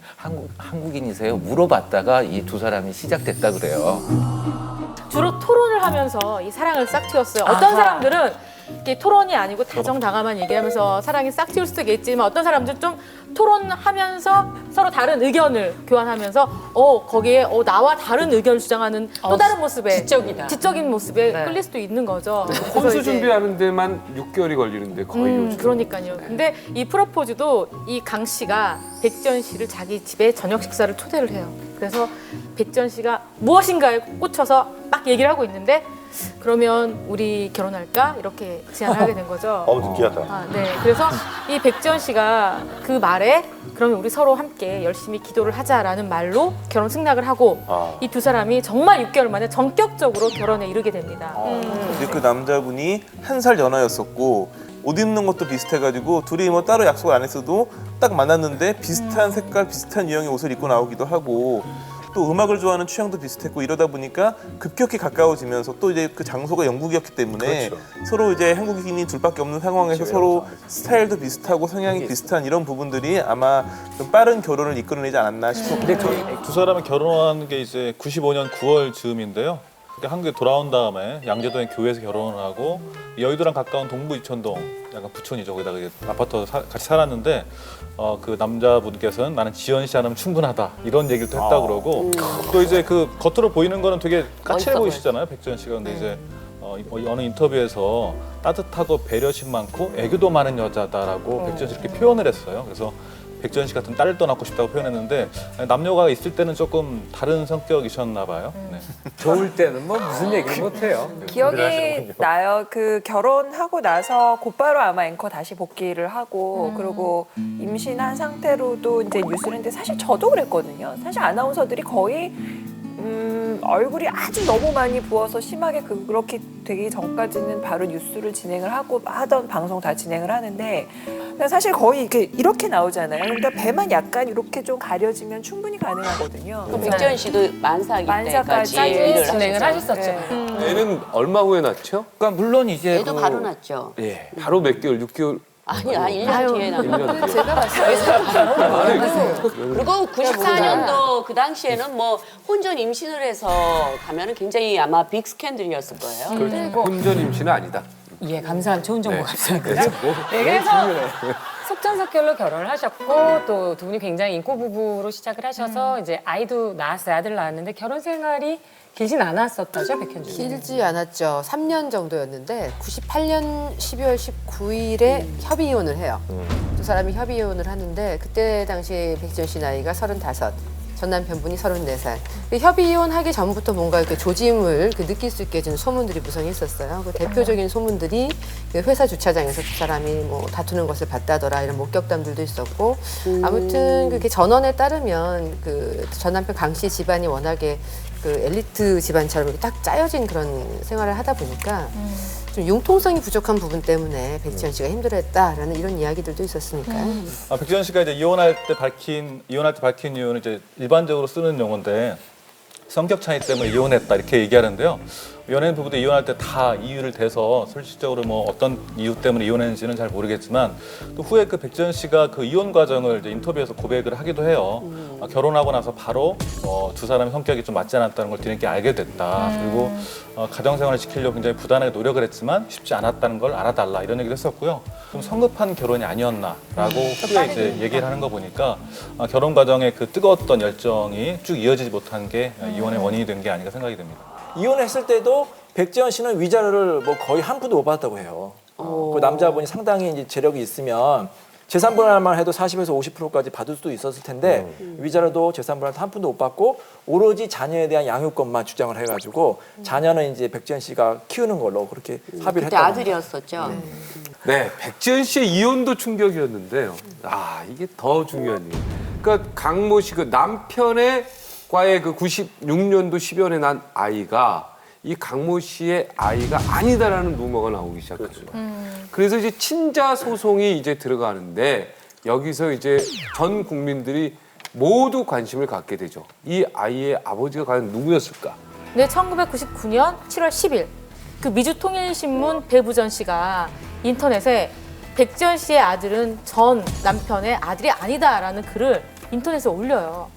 한국인이세요? 물어봤다가 이 두 사람이 시작됐다 그래요. 주로 토론을 하면서 이 사랑을 싹 틔웠어요. 어떤 사람들은 이게 토론이 아니고 다정다감한 얘기하면서 사랑이 싹 틔울 수도 있겠지만 어떤 사람들은 좀 토론하면서 서로 다른 의견을 교환하면서 거기에 나와 다른 의견을 주장하는 또 다른 모습에 지적인 모습에 끌릴 수도 있는 거죠. 콘수 준비하는 데만 6개월이 걸리는데 거의 요즘. 그러니까요. 근데 이 프로포즈도 이 강 씨가 백지연 씨를 자기 집에 저녁 식사를 초대를 해요. 그래서 백지연 씨가 무엇인가에 꽂혀서 막 얘기를 하고 있는데 그러면 우리 결혼할까? 이렇게 제안을 하게 된 거죠. 느끼하다. 네. 그래서 이 백지연 씨가 그 말에 그러면 우리 서로 함께 열심히 기도를 하자라는 말로 결혼 승낙을 하고 이 두 사람이 정말 6개월 만에 전격적으로 결혼에 이르게 됩니다. 근데 그 남자분이 한 살 연하였었고 옷 입는 것도 비슷해가지고 둘이 뭐 따로 약속을 안 했어도 딱 만났는데 비슷한 색깔, 비슷한 유형의 옷을 입고 나오기도 하고 또 음악을 좋아하는 취향도 비슷했고 이러다 보니까 급격히 가까워지면서 또 이제 그 장소가 영국이었기 때문에 서로 이제 한국인이 둘밖에 없는 상황에서 서로 스타일도 비슷하고 성향이 비슷한 이런 부분들이 아마 좀 빠른 결혼을 이끌어내지 않았나 싶어요. 근데 두 사람이 결혼한 게 이제 95년 9월 즈음인데요. 한국에 돌아온 다음에 양재동의 교회에서 결혼을 하고 여의도랑 가까운 동부 이천동 약간 부촌이죠. 거기다가 아파트 같이 살았는데 그 남자분께서는 나는 지연 씨 하면 충분하다 이런 얘기를 또 했다 그러고 또 이제 그 겉으로 보이는 거는 되게 까칠해 보이시잖아요. 백지연 씨가. 근데 이제 어느 인터뷰에서 따뜻하고 배려심 많고 애교도 많은 여자다라고 백지연 씨 이렇게 표현을 했어요. 그래서 백지연 씨 같은 딸을 또 낳고 싶다고 표현했는데 남녀가 있을 때는 조금 다른 성격이셨나 봐요. 네. 좋을 때는 뭐 무슨 얘기를 못해요. 기억이 나요. 그 결혼하고 나서 곧바로 아마 앵커 다시 복귀를 하고 그리고 임신한 상태로도 이제 뉴스를 했는데 사실 저도 그랬거든요. 사실 아나운서들이 거의 얼굴이 아주 너무 많이 부어서 심하게 그렇게 되기 전까지는 바로 뉴스를 진행을 하고 하던 방송 다 진행을 하는데 사실 거의 이렇게 나오잖아요. 그러니까 배만 약간 이렇게 좀 가려지면 충분히 가능하거든요. 백지연 씨도 만사기 때까지 일을 진행을 하셨었죠. 애는 얼마 후에 낳죠? 그러니까 물론 이제 얘도 바로 났죠. 예, 바로 몇 개월, 6개월. 아니야, 1년 뒤에 났죠. 제가 봤어요. 그리고 94년도 그 당시에는 뭐 혼전 임신을 해서 가면은 굉장히 아마 빅 스캔들이었을 거예요. 그렇죠. 혼전 임신은 아니다. 예, 감사한 좋은 정보 네. 감사합니다. 네, 그래서 속전속결로 결혼을 하셨고 또 두 분이 굉장히 인고 부부로 시작을 하셔서 이제 아이도 낳았어요. 아들 낳았는데 결혼 생활이 길진 않았었다죠, 백현주 씨? 길지 않았죠. 3년 정도였는데 98년 12월 19일에 협의 이혼을 해요. 두 사람이 협의 이혼을 하는데 그때 당시 백지연 씨 나이가 35, 전 남편분이 34살. 협의 이혼하기 전부터 뭔가 이렇게 조짐을 느낄 수 있게 해준 소문들이 무성히 있었어요. 그 대표적인 소문들이 그 회사 주차장에서 두 사람이 뭐 다투는 것을 봤다더라 이런 목격담들도 있었고 아무튼 그게 전원에 따르면 그 전 남편 강 씨 집안이 워낙에 그 엘리트 집안처럼 이렇게 딱 짜여진 그런 생활을 하다 보니까 좀 융통성이 부족한 부분 때문에 백지연 씨가 힘들어했다라는 이런 이야기들도 있었으니까요. 백지연 씨가 이제 이혼할 때 밝힌 이유는 이제 일반적으로 쓰는 용어인데 성격 차이 때문에 이혼했다 이렇게 얘기하는데요. 연예인 부부도 이혼할 때 다 이유를 대서 솔직적으로 뭐 어떤 이유 때문에 이혼했는지는 잘 모르겠지만 또 후에 그 백지연 씨가 그 이혼 과정을 이제 인터뷰에서 고백을 하기도 해요. 결혼하고 나서 바로 두 사람의 성격이 좀 맞지 않았다는 걸 뒤늦게 알게 됐다. 그리고 가정생활을 지키려고 굉장히 부단하게 노력을 했지만 쉽지 않았다는 걸 알아달라 이런 얘기를 했었고요. 좀 성급한 결혼이 아니었나라고 후에 이제 얘기를 하는 거 보니까 결혼 과정에 그 뜨거웠던 열정이 쭉 이어지지 못한 게 이혼의 원인이 된 게 아닌가 생각이 됩니다. 이혼했을 때도 백지연 씨는 위자료를 뭐 거의 한 푼도 못 받았다고 해요. 그 남자분이 상당히 이제 재력이 있으면 재산 분할만 해도 40에서 50%까지 받을 수도 있었을 텐데 위자료도 재산 분할 한 푼도 못 받고 오로지 자녀에 대한 양육권만 주장을 해가지고 자녀는 이제 백지연 씨가 키우는 걸로 그렇게 합의를 그때 했다고 아들이었었죠. 네, 백지연 씨의 이혼도 충격이었는데요. 아, 이게 더 중요한 얘기. 그러니까 강모 씨 그 남편의 과의 그 96년도 10월에 난 아이가 이 강모 씨의 아이가 아니다라는 루머가 나오기 시작한 거예요. 그래서 이제 친자 소송이 이제 들어가는데 여기서 이제 전 국민들이 모두 관심을 갖게 되죠. 이 아이의 아버지가 과연 누구였을까? 네, 1999년 7월 10일 그 미주통일신문 배부전 씨가 인터넷에 백지연 씨의 아들은 전 남편의 아들이 아니다라는 글을 인터넷에 올려요.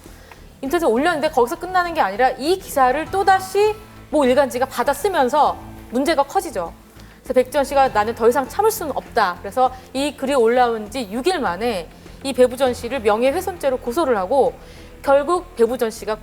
인터넷에 올렸는데 거기서 끝나는 게 아니라 이 기사를 또다시 모 일간지가 받아 쓰면서 문제가 커지죠. 그래서 백지연 씨가 나는 더 이상 참을 수는 없다. 그래서 이 글이 올라온 지 6일 만에 이 배부전 씨를 명예훼손죄로 고소를 하고 결국 배부전 씨가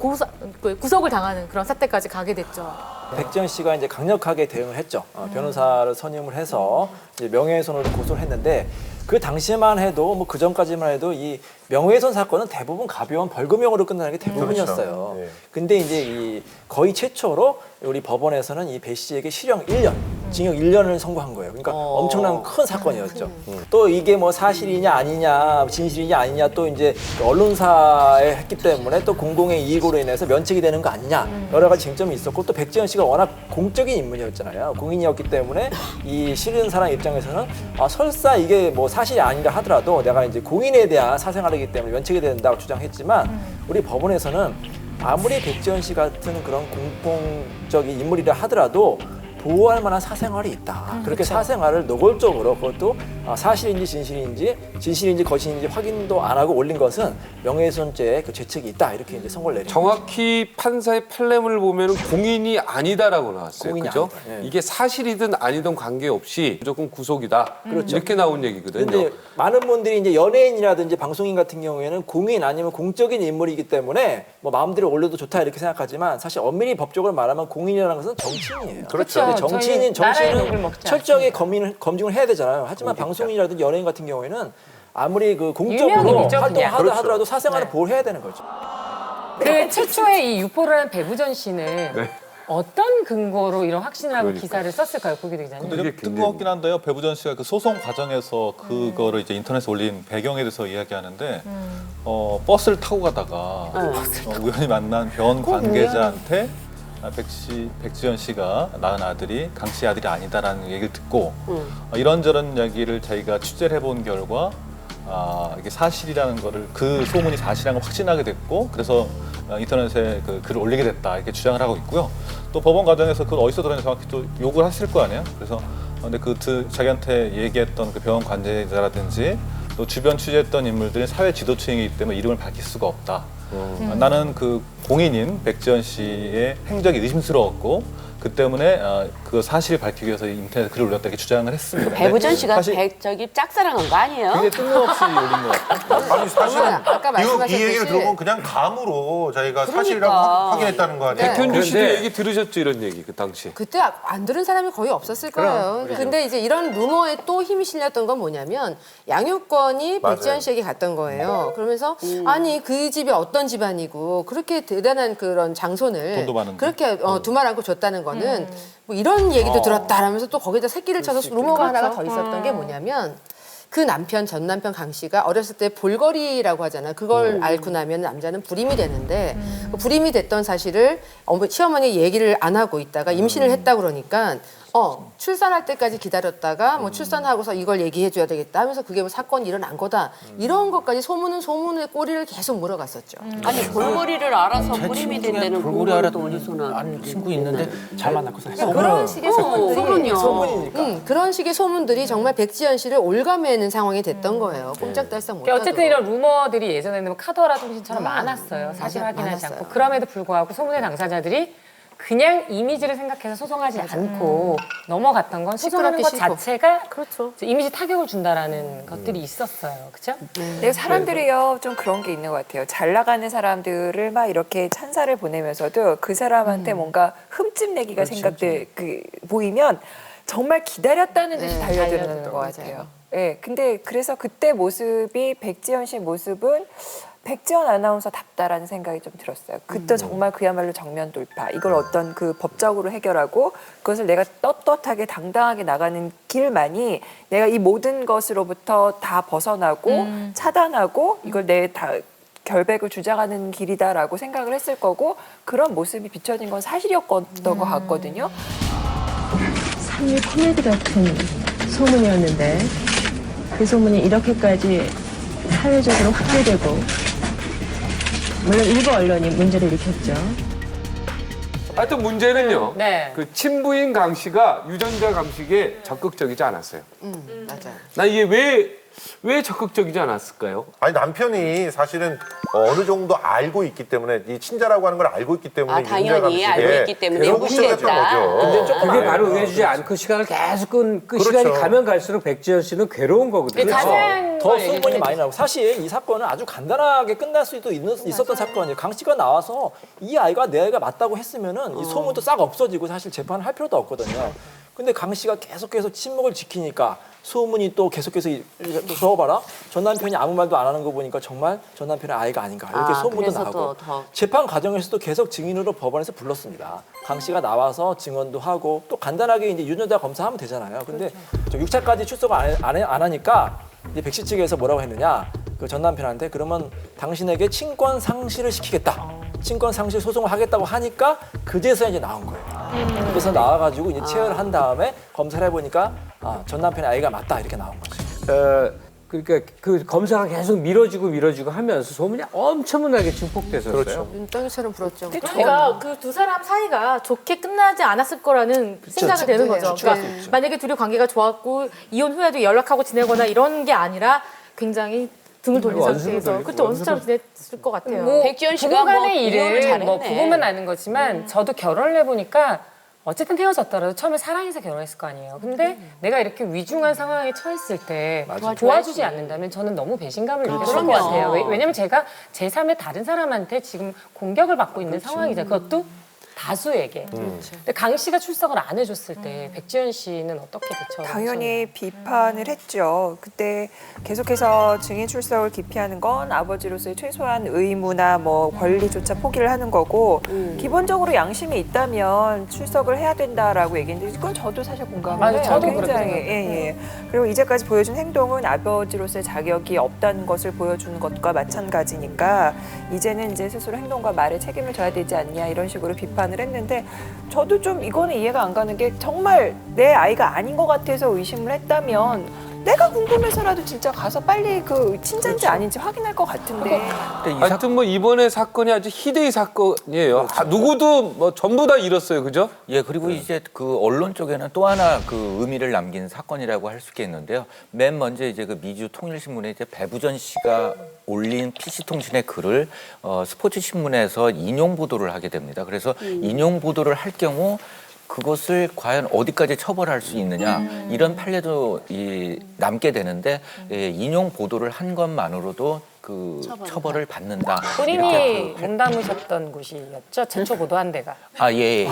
구속을 당하는 그런 사태까지 가게 됐죠. 백지연 씨가 이제 강력하게 대응을 했죠. 변호사를 선임을 해서 이제 명예훼손으로 고소를 했는데 그 당시만 해도 뭐 그 전까지만 해도 이 명예훼손 사건은 대부분 가벼운 벌금형으로 끝나는 게 대부분이었어요. 그렇죠. 네. 근데 이제 이 거의 최초로 우리 법원에서는 이 배 씨에게 실형 1년, 징역 1년을 선고한 거예요. 그러니까 엄청난 큰 사건이었죠. 또 이게 뭐 사실이냐 아니냐, 진실이냐 아니냐 또 이제 언론사에 했기 때문에 또 공공의 이익으로 인해서 면책이 되는 거 아니냐 여러 가지 쟁점이 있었고 또 백지연 씨가 워낙 공적인 인물이었잖아요. 공인이었기 때문에 이 실은 사람 입장에서는 설사 이게 뭐 사실이 아니라 하더라도 내가 이제 공인에 대한 사생활이기 때문에 면책이 된다고 주장했지만 우리 법원에서는 아무리 백지연 씨 같은 그런 공통적인 인물이라 하더라도 보호할 만한 사생활이 있다. 그렇게 그렇죠. 사생활을 노골적으로 그것도 사실인지 진실인지 거짓인지 확인도 안 하고 올린 것은 명예훼손죄의 그 죄책이 있다. 이렇게 이제 선고를 내린 정확히 판사의 판례문을 보면 공인이 아니다라고 나왔어요. 공인이 그죠? 아니다. 예. 이게 사실이든 아니든 관계없이 무조건 구속이다. 그렇죠. 이렇게 나온 얘기거든요. 근데 많은 분들이 이제 연예인이라든지 방송인 같은 경우에는 공인 아니면 공적인 인물이기 때문에 뭐 마음대로 올려도 좋다 이렇게 생각하지만 사실 엄밀히 법적으로 말하면 공인이라는 것은 정치인이에요. 그렇죠. 정치인은 나라의 녹을 먹지 철저하게 검증을 해야 되잖아요. 하지만 방송인이라든지 연예인 같은 경우에는 아무리 그 공적으로 유명인이죠, 그냥. 활동하더라도 그렇죠. 사생활을 네. 보호해야 되는 거죠. 그 최초의 이 유포를 한 배부전 씨는 어떤 근거로 이런 확신을 하고 그러니까. 기사를 썼을까요, 고기대 기자님? 근데 좀 뜬금없긴 한데요. 배부전 씨가 그 소송 과정에서 그거를 이제 인터넷에 올린 배경에 대해서 이야기하는데 버스를 타고 가다가 우연히 만난 병원 관계자한테 백지연 씨가 낳은 아들이 강 씨 아들이 아니다라는 얘기를 듣고 이런저런 이야기를 자기가 취재를 해본 결과 이게 사실이라는 거를 그 소문이 사실이라는 걸 확신하게 됐고 그래서 인터넷에 그 글을 올리게 됐다 이렇게 주장을 하고 있고요. 또 법원 과정에서 그걸 어디서 들었는지 정확히 또 욕을 했을 거 아니에요. 그래서 근데 자기한테 얘기했던 그 병원 관계자라든지 또 주변 취재했던 인물들이 사회 지도층이기 때문에 이름을 밝힐 수가 없다. 나는 그 공인인 백지연 씨의 행적이 의심스러웠고 그 때문에 그 사실을 밝히기 위해서 인터넷에 글을 올렸다 이렇게 주장을 했습니다. 배부전 씨가 사실 저기 짝사랑한 거 아니에요? 굉장히 뜬금없이 올린 것 같아요. 아니 사실은 아까 이 말씀하셨듯이 얘기를 들어보면 그냥 감으로 자기가 그러니까. 사실이라고 확인했다는 거 아니에요? 백현주 씨도 그런데- 얘기 들으셨죠, 이런 얘기 그 당시. 그때 안 들은 사람이 거의 없었을 거예요. 근데 이제 이런 루머에 또 힘이 실렸던 건 뭐냐면 양육권이 맞아요. 백지연 씨에게 갔던 거예요. 그러면서 아니 그 집이 어떤 집안이고 그렇게 대단한 그런 장손을 돈도 많은데. 그렇게 두말 않고 줬다는 거는 뭐 이런 얘기도 들었다라면서 또 거기다 새끼를 쳐서 루머가 하나가 더 있었던 게 뭐냐면 그 남편 전 남편 강 씨가 어렸을 때 볼거리라고 하잖아요. 그걸 앓고 나면 남자는 불임이 되는데 그 불임이 됐던 사실을 시어머니 얘기를 안 하고 있다가 임신을 했다 그러니까 출산할 때까지 기다렸다가 뭐 출산하고서 이걸 얘기해 줘야 되겠다 하면서 그게 뭐 사건이 일어난 거다. 이런 것까지 소문의 꼬리를 계속 물어갔었죠. 아니 볼거리를 알아서 제 불임이 친구 중에 된다는 볼거리 그거는 알았던 또 어디서나 아는 친구 있는데 잘 만났고 사실. 그런 식의 소문들이 소문이요. 소문이니까. 그런 식의 소문들이 정말 백지연 씨를 올가매는 상황이 됐던 거예요. 꼼짝달싹 못 하도록. 어쨌든 이런 루머들이 예전에는 뭐 카더라 통신처럼 많았어요. 사실 확인하지 많았어요. 않고. 그럼에도 불구하고 소문의 당사자들이 그냥 이미지를 생각해서 소송하지 않고 넘어갔던 건 소송하는 것 시끄럽게 자체가 그렇죠. 이미지 타격을 준다라는 것들이 있었어요. 그렇죠? 근데 사람들이요 좀 그런 게 있는 것 같아요. 잘 나가는 사람들을 막 이렇게 찬사를 보내면서도 그 사람한테 뭔가 흠집 내기가 보이면 정말 기다렸다는 듯이 달려드는 것 같아요. 예, 근데 그래서 그때 모습이 백지연 씨 모습은 백지연 아나운서답다라는 생각이 좀 들었어요. 그때 정말 그야말로 정면 돌파. 이걸 어떤 그 법적으로 해결하고 그것을 내가 떳떳하게 당당하게 나가는 길만이 내가 이 모든 것으로부터 다 벗어나고 차단하고 이걸 내 다 결백을 주장하는 길이다라고 생각을 했을 거고 그런 모습이 비춰진 건 사실이었던 것 같거든요. 삶이 코미디 같은 소문이었는데 그 소문이 이렇게까지 사회적으로 확대되고 물론 일부 언론이 문제를 일으켰죠. 하여튼 문제는요. 네. 그 친부인 강 씨가 유전자 감식에 적극적이지 않았어요. 맞아요. 나 이게 왜 적극적이지 않았을까요? 아니 남편이 사실은 어느 정도 알고 있기 때문에 이 친자라고 하는 걸 알고 있기 때문에 당연히 알고 있기 때문에 무시했던 거죠. 근데 그게 바로 응해주지 않고 시간을 계속 그 시간이 가면 갈수록 백지연 씨는 괴로운 거거든요. 자세한 더 걸 소문이 얘기해 많이 나고 사실 이 사건은 아주 간단하게 끝날 수도 있었던 사건이에요. 강 씨가 나와서 이 아이가 내 아이가 맞다고 했으면은 이 소문도 싹 없어지고 사실 재판을 할 필요도 없거든요. 근데 강 씨가 계속해서 침묵을 지키니까 소문이 또 계속해서 써봐라. 전 남편이 아무 말도 안 하는 거 보니까 정말 전 남편의 아이가 아닌가 이렇게 소문도 그래서 나고 더 재판 과정에서도 계속 증인으로 법원에서 불렀습니다. 강 씨가 나와서 증언도 하고 또 간단하게 이제 유전자 검사하면 되잖아요. 근데 저 6차까지 출석을 안 하니까 이제 백 씨 측에서 뭐라고 했느냐? 그 전 남편한테 그러면 당신에게 친권 상실을 시키겠다. 친권 상실 소송을 하겠다고 하니까 그제서야 이제 나온 거예요. 그래서 나와가지고 이제 체혈을 한 다음에 검사를 해보니까 전 남편의 아이가 맞다 이렇게 나온 거죠. 그러니까 그 검사가 계속 미뤄지고 하면서 소문이 엄청나게 증폭됐었어요. 그렇죠. 눈덩이처럼 불었죠. 제가 그 두 사람 사이가 좋게 끝나지 않았을 거라는 생각이 되는 거죠. 그러니까 만약에 둘이 관계가 좋았고 이혼 후에도 연락하고 지내거나 이런 게 아니라 굉장히 등을 돌린 상태에서 그때 원수처럼 지냈을 것 같아요. 뭐 백지연 씨가 부부간의 이혼을 일을 잘했네. 뭐 부부면 아는 거지만 저도 결혼을 해보니까 어쨌든 헤어졌더라도 처음에 사랑해서 결혼했을 거 아니에요. 근데 내가 이렇게 위중한 상황에 처했을 때 도와주지 않는다면 저는 너무 배신감을 느꼈을 것 같아요. 왜냐면 제가 제 삶의 다른 사람한테 지금 공격을 받고 있는 상황이잖아요. 그것도 다수에게. 근데 강 씨가 출석을 안 해줬을 때 백지연 씨는 어떻게 대처를 당연히 비판을 했죠. 그때 계속해서 증인 출석을 기피하는 건 아버지로서의 최소한 의무나 뭐 권리조차 포기를 하는 거고 기본적으로 양심이 있다면 출석을 해야 된다라고 얘기했는데 그건 저도 사실 공감을 맞아요. 해요. 저도 그렇게 굉장히. 생각해요. 예. 그리고 이제까지 보여준 행동은 아버지로서의 자격이 없다는 것을 보여주는 것과 마찬가지니까 이제는 이제 스스로 행동과 말에 책임을 져야 되지 않냐 이런 식으로 비판을 했는데 저도 좀 이거는 이해가 안 가는 게 정말 내 아이가 아닌 것 같아서 의심을 했다면 내가 궁금해서라도 진짜 가서 빨리 그 친자인지 아닌지 확인할 것 같은데. 하여튼 뭐 이번에 사건이 아주 희대의 사건이에요. 누구도 뭐 전부 다 잃었어요, 그죠? 예, 그리고 이제 그 언론 쪽에는 또 하나 그 의미를 남긴 사건이라고 할 수 있겠는데요. 맨 먼저 이제 그 미주 통일신문에 이제 배부전 씨가 올린 PC통신의 글을 스포츠 신문에서 인용 보도를 하게 됩니다. 그래서 인용 보도를 할 경우 그것을 과연 어디까지 처벌할 수 있느냐 이런 판례도 남게 되는데 인용 보도를 한 것만으로도 그 처벌을 받는다. 본인이 몸담으셨던 곳이었죠? 최초 보도한 데가. 아, 예.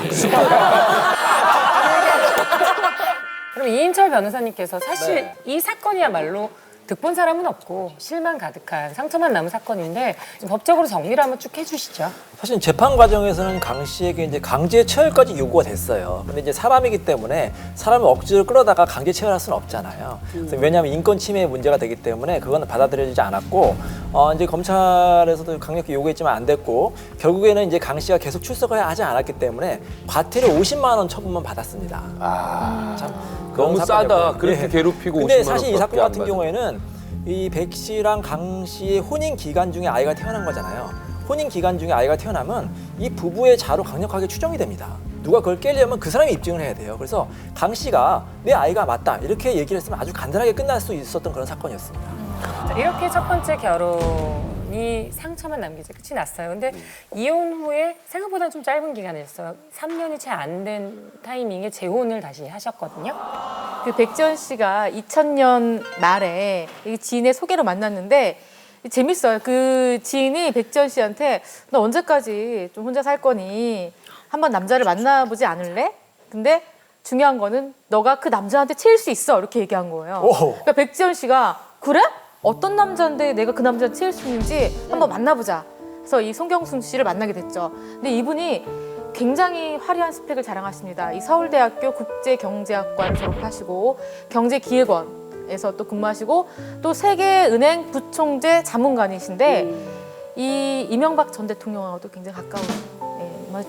그럼 이인철 변호사님께서 사실 이 사건이야말로 득본 사람은 없고 실망 가득한 상처만 남은 사건인데 좀 법적으로 정리를 한번 쭉 해주시죠. 사실 재판 과정에서는 강 씨에게 이제 강제 체열까지 요구가 됐어요. 근데 이제 사람이기 때문에 사람을 억지로 끌어다가 강제 체열할 수는 없잖아요. 그래서 왜냐하면 인권 침해 문제가 되기 때문에 그거는 받아들여지지 않았고 이제 검찰에서도 강력히 요구했지만 안 됐고 결국에는 이제 강 씨가 계속 출석을 하지 않았기 때문에 과태료 50만 원 처분만 받았습니다. 참 너무 싸다. 그렇게 괴롭히고 50만 원. 근데 사실 이 사건 같은 경우에는 이 백 씨랑 강 씨의 혼인 기간 중에 아이가 태어난 거잖아요. 혼인 기간 중에 아이가 태어나면 이 부부의 자로 강력하게 추정이 됩니다. 누가 그걸 깨려면 그 사람이 입증을 해야 돼요. 그래서 강 씨가 내 아이가 맞다 이렇게 얘기를 했으면 아주 간단하게 끝날 수 있었던 그런 사건이었습니다. 자, 이렇게 첫 번째 결혼이 상처만 남기지 끝이 났어요. 근데 이혼 후에 생각보다 좀 짧은 기간이었어요. 3년이 채 안 된 타이밍에 재혼을 다시 하셨거든요. 그 백지연 씨가 2000년 말에 이 지인의 소개로 만났는데 재밌어요. 그 지인이 백지연 씨한테 너 언제까지 좀 혼자 살 거니? 한번 남자를 만나보지 않을래? 근데 중요한 거는 너가 그 남자한테 치일 수 있어 이렇게 얘기한 거예요. 그러니까 백지연 씨가 그래? 어떤 남자인데 내가 그 남자한테 치일 수 있는지 한번 만나보자. 그래서 이 송경순 씨를 만나게 됐죠. 근데 이분이 굉장히 화려한 스펙을 자랑하십니다. 이 서울대학교 국제경제학과를 졸업하시고 경제기획원에서 또 근무하시고 또 세계은행 부총재 자문관이신데 이 이명박 전 대통령하고도 굉장히 가까운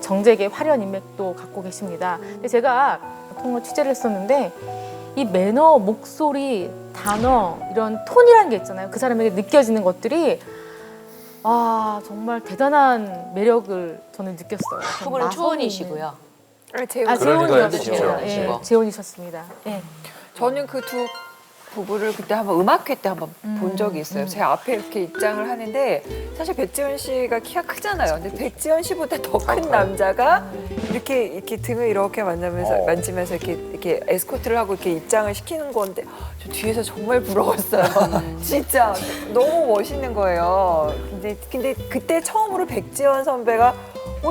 정재계 화려한 인맥도 갖고 계십니다. 근데 제가 통으로 취재를 했었는데 이 매너, 목소리, 단어 이런 톤이라는 게 있잖아요. 그 사람에게 느껴지는 것들이 정말 대단한 매력을 저는 느꼈어요. 그분은 초혼이시고요. 재혼이셨습니다. 예, 재혼이셨습니다. 예. 저는 그 두 부부를 그때 한번 음악회 때 한번 본 적이 있어요. 제 앞에 이렇게 입장을 하는데 사실 백지연 씨가 키가 크잖아요. 근데 백지연 씨보다 더 큰 남자가 이렇게 등을 이렇게 만지면서 이렇게 에스코트를 하고 이렇게 입장을 시키는 건데 저 뒤에서 정말 부러웠어요. 진짜 너무 멋있는 거예요. 근데 그때 처음으로 백지연 선배가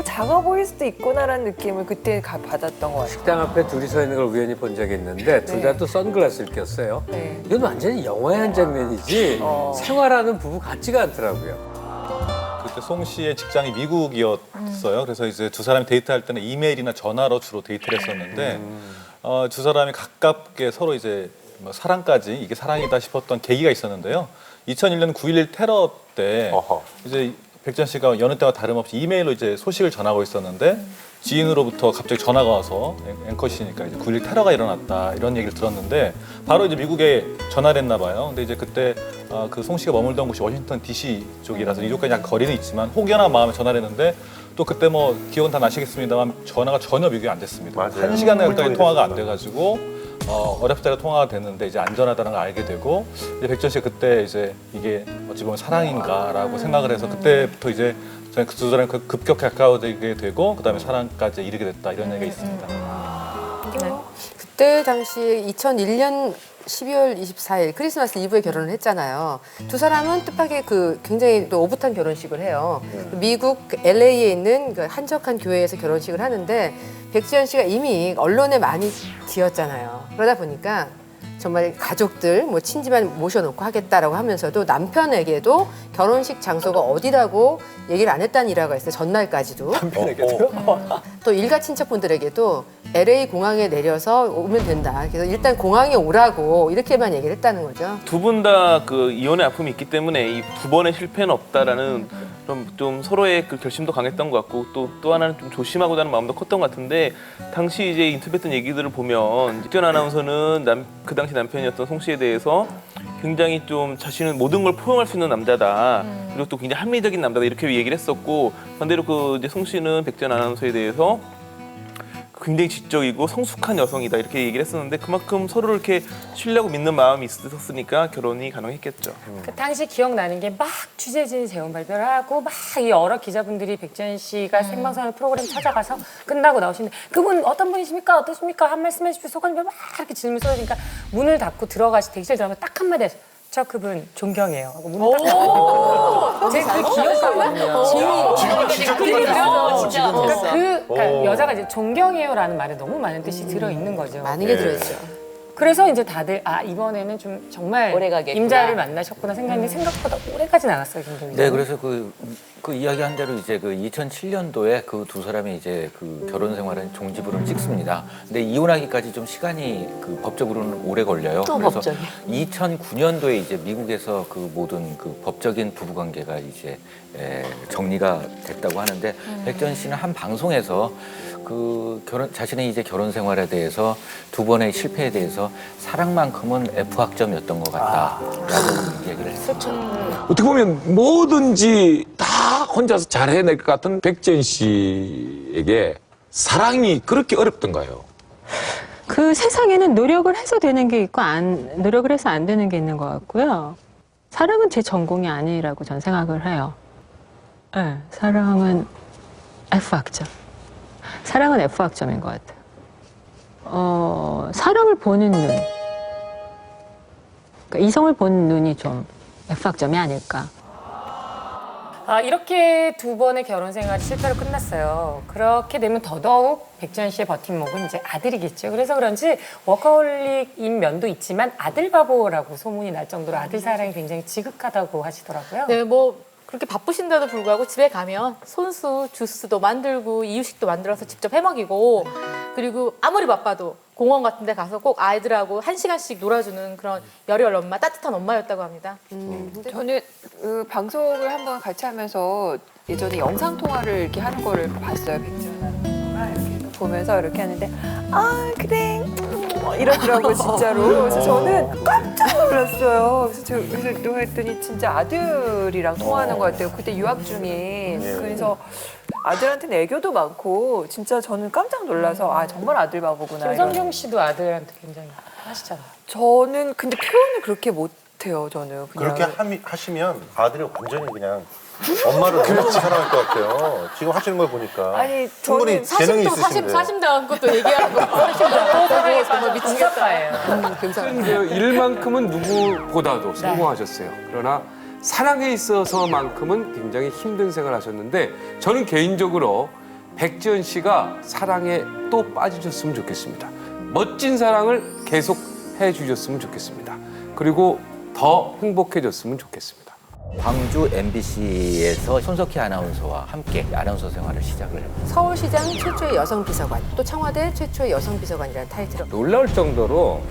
작아 보일 수도 있구나라는 느낌을 그때 받았던 것 같아요. 식당 앞에 둘이 서 있는 걸 우연히 본 적이 있는데 둘 다 또 선글라스를 꼈어요. 이건 완전히 영화의 한 장면이지 생활하는 부부 같지가 않더라고요. 그때 송 씨의 직장이 미국이었어요. 그래서 이제 두 사람이 데이트할 때는 이메일이나 전화로 주로 데이트를 했었는데 두 사람이 가깝게 서로 이제 뭐 사랑까지 이게 사랑이다 싶었던 계기가 있었는데요. 2001년 9.11 테러 때 이제 백지연 씨가 여느 때와 다름없이 이메일로 이제 소식을 전하고 있었는데 지인으로부터 갑자기 전화가 와서 앵커시니까 이제 9.11 테러가 일어났다 이런 얘기를 들었는데 바로 이제 미국에 전화를 했나 봐요. 근데 이제 그때 그 송 씨가 머물던 곳이 워싱턴 DC 쪽이라서 이쪽까지 약간 거리는 있지만 혹여나 마음에 전화를 했는데 또 그때 뭐 기억은 다 나시겠습니다만 전화가 전혀 미국에 안 됐습니다. 맞아요. 1시간 가까이 통화가 안 돼가지고 어렵다가 통화가 됐는데 이제 안전하다는 걸 알게 되고 이제 백지연 씨가 그때 이제 이게 어찌 보면 사랑인가라고 생각을 해서 그때부터 이제 저는 그 두 사람이 급격히 가까워지게 되고 그다음에 사랑까지 이르게 됐다 이런 얘기가 있습니다. 그때 당시 2001년 12월 24일 크리스마스 이브에 결혼을 했잖아요. 두 사람은 뜻밖의 그 굉장히 또 오붓한 결혼식을 해요. 미국 LA에 있는 그 한적한 교회에서 결혼식을 하는데 백지연 씨가 이미 언론에 많이 지었잖아요. 그러다 보니까 정말 가족들, 뭐 친지만 모셔놓고 하겠다라고 하면서도 남편에게도 결혼식 장소가 어디라고 얘기를 안 했다는 일화가 있어요. 전날까지도. 남편에게도요? 또 일가 친척분들에게도 LA 공항에 내려서 오면 된다. 그래서 일단 공항에 오라고 이렇게만 얘기를 했다는 거죠. 두 분 다 그 이혼의 아픔이 있기 때문에 이 두 번의 실패는 없다라는 좀 서로의 그 결심도 강했던 것 같고 또 하나는 좀 조심하고자 하는 마음도 컸던 것 같은데 당시 이제 인터뷰했던 얘기들을 보면 백지연 아나운서는 그 당시 남편이었던 송 씨에 대해서 굉장히 좀 자신은 모든 걸 포용할 수 있는 남자다. 그리고 또 굉장히 합리적인 남자다 이렇게 얘기를 했었고 반대로 그 이제 송 씨는 백지연 아나운서에 대해서 굉장히 지적이고 성숙한 여성이다 이렇게 얘기를 했었는데 그만큼 서로를 이렇게 신뢰하고 믿는 마음이 있었으니까 결혼이 가능했겠죠. 그 당시 기억나는 게 막 취재진 재원 발표를 하고 막 이 여러 기자분들이 백지연 씨가 생방송 프로그램 찾아가서 끝나고 나오시는데 그분 어떤 분이십니까? 어떠십니까? 한 말씀 해주십시오. 소감이 막 이렇게 질문 쏟아지니까 문을 닫고 대기실 들어가면 딱 한마디 해서 저 그분 존경해요. 하고 문을 딱 닫고 제가 그 기억하거든요. 그러니까 여자가 이제 존경해요라는 말에 너무 많은 뜻이 들어있는 거죠. 많은 게 들어있죠. 그래서 이제 다들 이번에는 좀 정말 오래가겠구나. 임자를 만나셨구나 생각했는데 생각보다 오래까지는 않았어요, 김동희. 네, 그래서 그 이야기한 대로 이제 그 2007년도에 그 두 사람이 이제 그 결혼 생활을 종지부를 찍습니다. 근데 이혼하기까지 좀 시간이 그 법적으로는 오래 걸려요. 또 그래서 법적이요? 2009년도에 이제 미국에서 그 모든 그 법적인 부부 관계가 이제 정리가 됐다고 하는데 백지연 씨는 한 방송에서 그 자신의 이제 결혼 생활에 대해서 두 번의 실패에 대해서 사랑만큼은 F학점이었던 것 같다라고 얘기를 했었죠. 어떻게 보면 뭐든지 다 혼자서 잘 해낼 것 같은 백지연 씨에게 사랑이 그렇게 어렵던가요? 그 세상에는 노력을 해서 되는 게 있고 노력을 해서 안 되는 게 있는 것 같고요. 사랑은 제 전공이 아니라고 전 생각을 해요. 네, 사랑은 F학점. 사랑은 F학점인 것 같아요. 사랑을 보는 눈. 그러니까 이성을 보는 눈이 좀 F학점이 아닐까. 이렇게 두 번의 결혼 생활이 실패로 끝났어요. 그렇게 되면 더더욱 백지연 씨의 버팀목은 이제 아들이겠죠. 그래서 그런지 워커홀릭인 면도 있지만 아들 바보라고 소문이 날 정도로 아들 사랑이 굉장히 지극하다고 하시더라고요. 네, 뭐 그렇게 바쁘신데도 불구하고 집에 가면 손수, 주스도 만들고 이유식도 만들어서 직접 해먹이고 그리고 아무리 바빠도 공원 같은 데 가서 꼭 아이들하고 1시간씩 놀아주는 그런 열혈 엄마, 따뜻한 엄마였다고 합니다. 저는 그 방송을 한번 같이 하면서 예전에 영상 통화를 이렇게 하는 거를 봤어요. 백지연 아나운서가 이렇게 보면서 이렇게 하는데 그래 이러더라고 진짜로. 그래서 저는 깜짝 놀랐어요. 그래서 또 했더니 진짜 아들이랑 통화하는 것 같아요. 그때 유학 중인. 그래서 아들한테는 애교도 많고 진짜 저는 깜짝 놀라서 정말 아들 바보구나. 김성경 씨도 아들한테 굉장히 하시잖아요. 저는 근데 표현을 그렇게 못해요. 저는 그냥. 그렇게 하시면 아들이 완전히 그냥 엄마를 너무 사랑할 것 같아요. 지금 하시는 걸 보니까. 아니, 충분히 재능이 있으신데. 사심당한 것도 얘기하고 사심당한 것도 정말 미치겠다. 그 일만큼은 누구보다도 성공하셨어요. 그러나 사랑에 있어서만큼은 굉장히 힘든 생활을 하셨는데 저는 개인적으로 백지연 씨가 사랑에 또 빠지셨으면 좋겠습니다. 멋진 사랑을 계속 해주셨으면 좋겠습니다. 그리고 더 행복해졌으면 좋겠습니다. 광주 MBC에서 손석희 아나운서와 함께 아나운서 생활을 시작을 했습니다. 서울시장 최초의 여성 비서관, 또 청와대 최초의 여성 비서관이라는 타이틀을 놀라울 정도로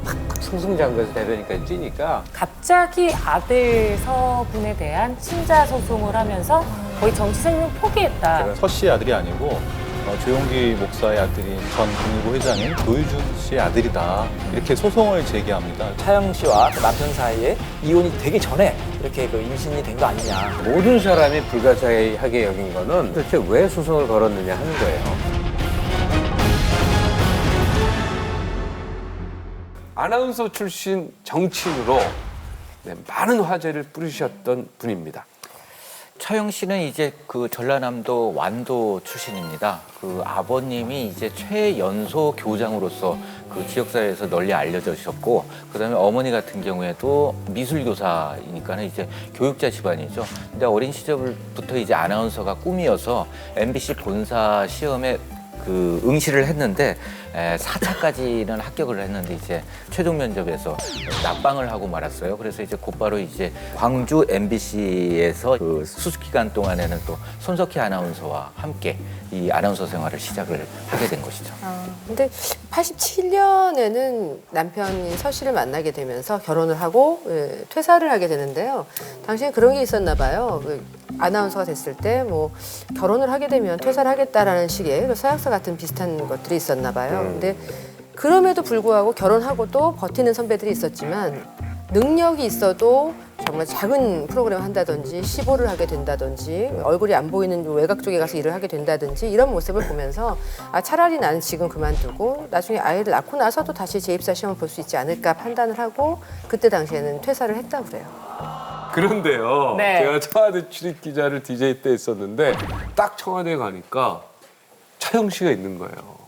팍팍팍 승승장구해서 대변인까지 뛰니까 갑자기 아들 서분에 대한 친자 소송을 하면서 거의 정치 생명 포기했다. 제가 서 씨의 아들이 아니고 조용기 목사의 아들인 전 국무부 회장인 노유준 씨의 아들이다. 이렇게 소송을 제기합니다. 차영 씨와 그 남편 사이에 이혼이 되기 전에 이렇게 그 임신이 된 거 아니냐. 모든 사람이 불가사의하게 여긴 거는 도대체 왜 소송을 걸었느냐 하는 거예요. 아나운서 출신 정치인으로 많은 화제를 뿌리셨던 분입니다. 차영 씨는 이제 그 전라남도 완도 출신입니다. 그 아버님이 이제 최연소 교장으로서 그 지역사회에서 널리 알려지셨고, 그다음에 어머니 같은 경우에도 미술교사이니까는 이제 교육자 집안이죠. 근데 어린 시절부터 이제 아나운서가 꿈이어서 MBC 본사 시험에 그 응시를 했는데 4차까지는 합격을 했는데 이제 최종 면접에서 낙방을 하고 말았어요. 그래서 이제 곧바로 이제 광주 MBC에서 그 수습 기간 동안에는 또 손석희 아나운서와 함께 이 아나운서 생활을 시작을 하게 된 것이죠. 근데 87년에는 남편인 서 씨를 만나게 되면서 결혼을 하고 퇴사를 하게 되는데요. 당시에 그런 게 있었나 봐요. 아나운서가 됐을 때 뭐 결혼을 하게 되면 퇴사를 하겠다라는 식의 서약서 같은 비슷한 것들이 있었나 봐요. 근데 그럼에도 불구하고 결혼하고 또 버티는 선배들이 있었지만 능력이 있어도 정말 작은 프로그램을 한다든지 시보를 하게 된다든지 얼굴이 안 보이는 외곽 쪽에 가서 일을 하게 된다든지 이런 모습을 보면서 아 차라리 나는 지금 그만두고 나중에 아이를 낳고 나서도 다시 재입사 시험을 볼 수 있지 않을까 판단을 하고 그때 당시에는 퇴사를 했다고 그래요. 그런데요. 네. 제가 청와대 출입 기자를 DJ 때 했었는데 딱 청와대에 가니까 차영 씨가 있는 거예요.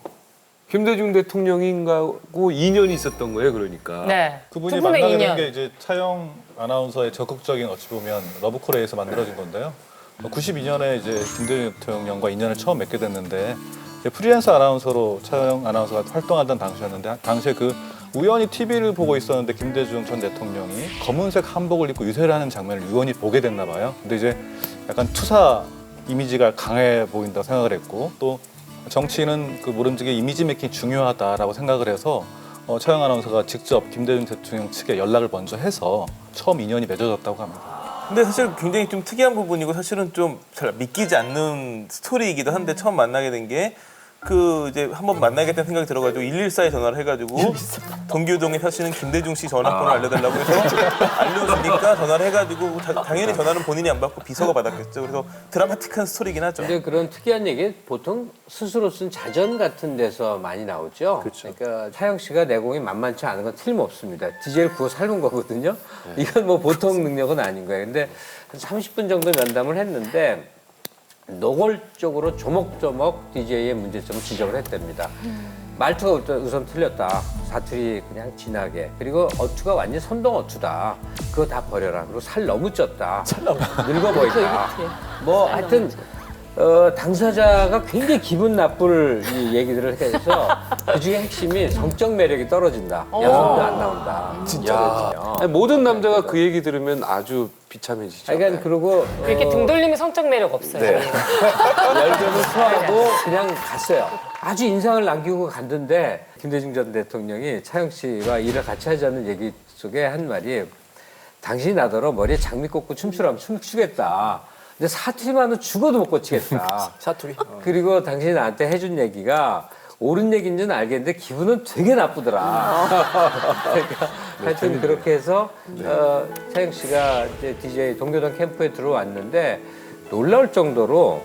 김대중 대통령인가고 2년이 있었던 거예요, 그러니까. 네. 그분이 두 분의 만나게 된 인연. 게 이제 차영 아나운서의 적극적인 어찌 보면 러브콜에 서 만들어진 건데요. 92년에 이제 김대중 대통령과 인연을 처음 맺게 됐는데 이제 프리랜서 아나운서로 차영 아나운서가 활동하던 당시였는데 당시에 그 우연히 TV를 보고 있었는데 김대중 전 대통령이 검은색 한복을 입고 유세를 하는 장면을 우연히 보게 됐나 봐요. 근데 이제 약간 투사 이미지가 강해 보인다고 생각을 했고 또 정치는 그 모름지기 이미지 메이킹이 중요하다라고 생각을 해서 차영 아나운서가 직접 김대중 대통령 측에 연락을 먼저 해서 처음 인연이 맺어졌다고 합니다. 근데 사실 굉장히 좀 특이한 부분이고 사실은 좀 잘 믿기지 않는 스토리이기도 한데 처음 만나게 된 게 그 이제 한번 만나겠다는 생각이 들어가지고 114에 전화를 해가지고 동교동에 사시는 김대중 씨 전화번호 알려달라고 해서 알려주니까 전화를 해가지고 당연히 전화는 본인이 안 받고 비서가 받았겠죠. 그래서 드라마틱한 스토리긴 하죠. 근데 그런 특이한 얘기 보통 스스로 쓴 자전 같은 데서 많이 나오죠. 그러니까 차영 씨가 내공이 만만치 않은 건 틀림없습니다. DJ를 구워 삶은 거거든요. 이건 뭐 보통 능력은 아닌 거예요. 근데 한 30분 정도 면담을 했는데 노골적으로 조목조목 DJ의 문제점을 지적을 했답니다. 말투가 우선 틀렸다. 사투리 그냥 진하게. 그리고 어투가 완전 선동 어투다. 그거 다 버려라. 그리고 살 너무 쪘다. 늙어 보인다. 뭐 하여튼 당사자가 굉장히 기분 나쁠 이 얘기들을 해서 그중에 핵심이 성적 매력이 떨어진다. 여성도 안 나온다. 진짜요? 모든 남자가 그 얘기 들으면 아주 비참해지죠. 그러니까 그리고 그렇게 등 돌리면 성적 매력 없어요. 네. 열정을 토하고 그냥 갔어요. 아주 인상을 남기고 갔는데 김대중 전 대통령이 차영 씨와 일을 같이 하자는 얘기 속에 한 말이 당신이 나더러 머리에 장미 꽂고 춤추라면 춤추겠다. 근데 사투리만은 죽어도 못 고치겠다. 사투리. 그리고 당신이 나한테 해준 얘기가 옳은 얘기인지는 알겠는데 기분은 되게 나쁘더라. 그러니까 하여튼 그렇게 해서 차영 씨가 이제 DJ 동교동 캠프에 들어왔는데 놀라울 정도로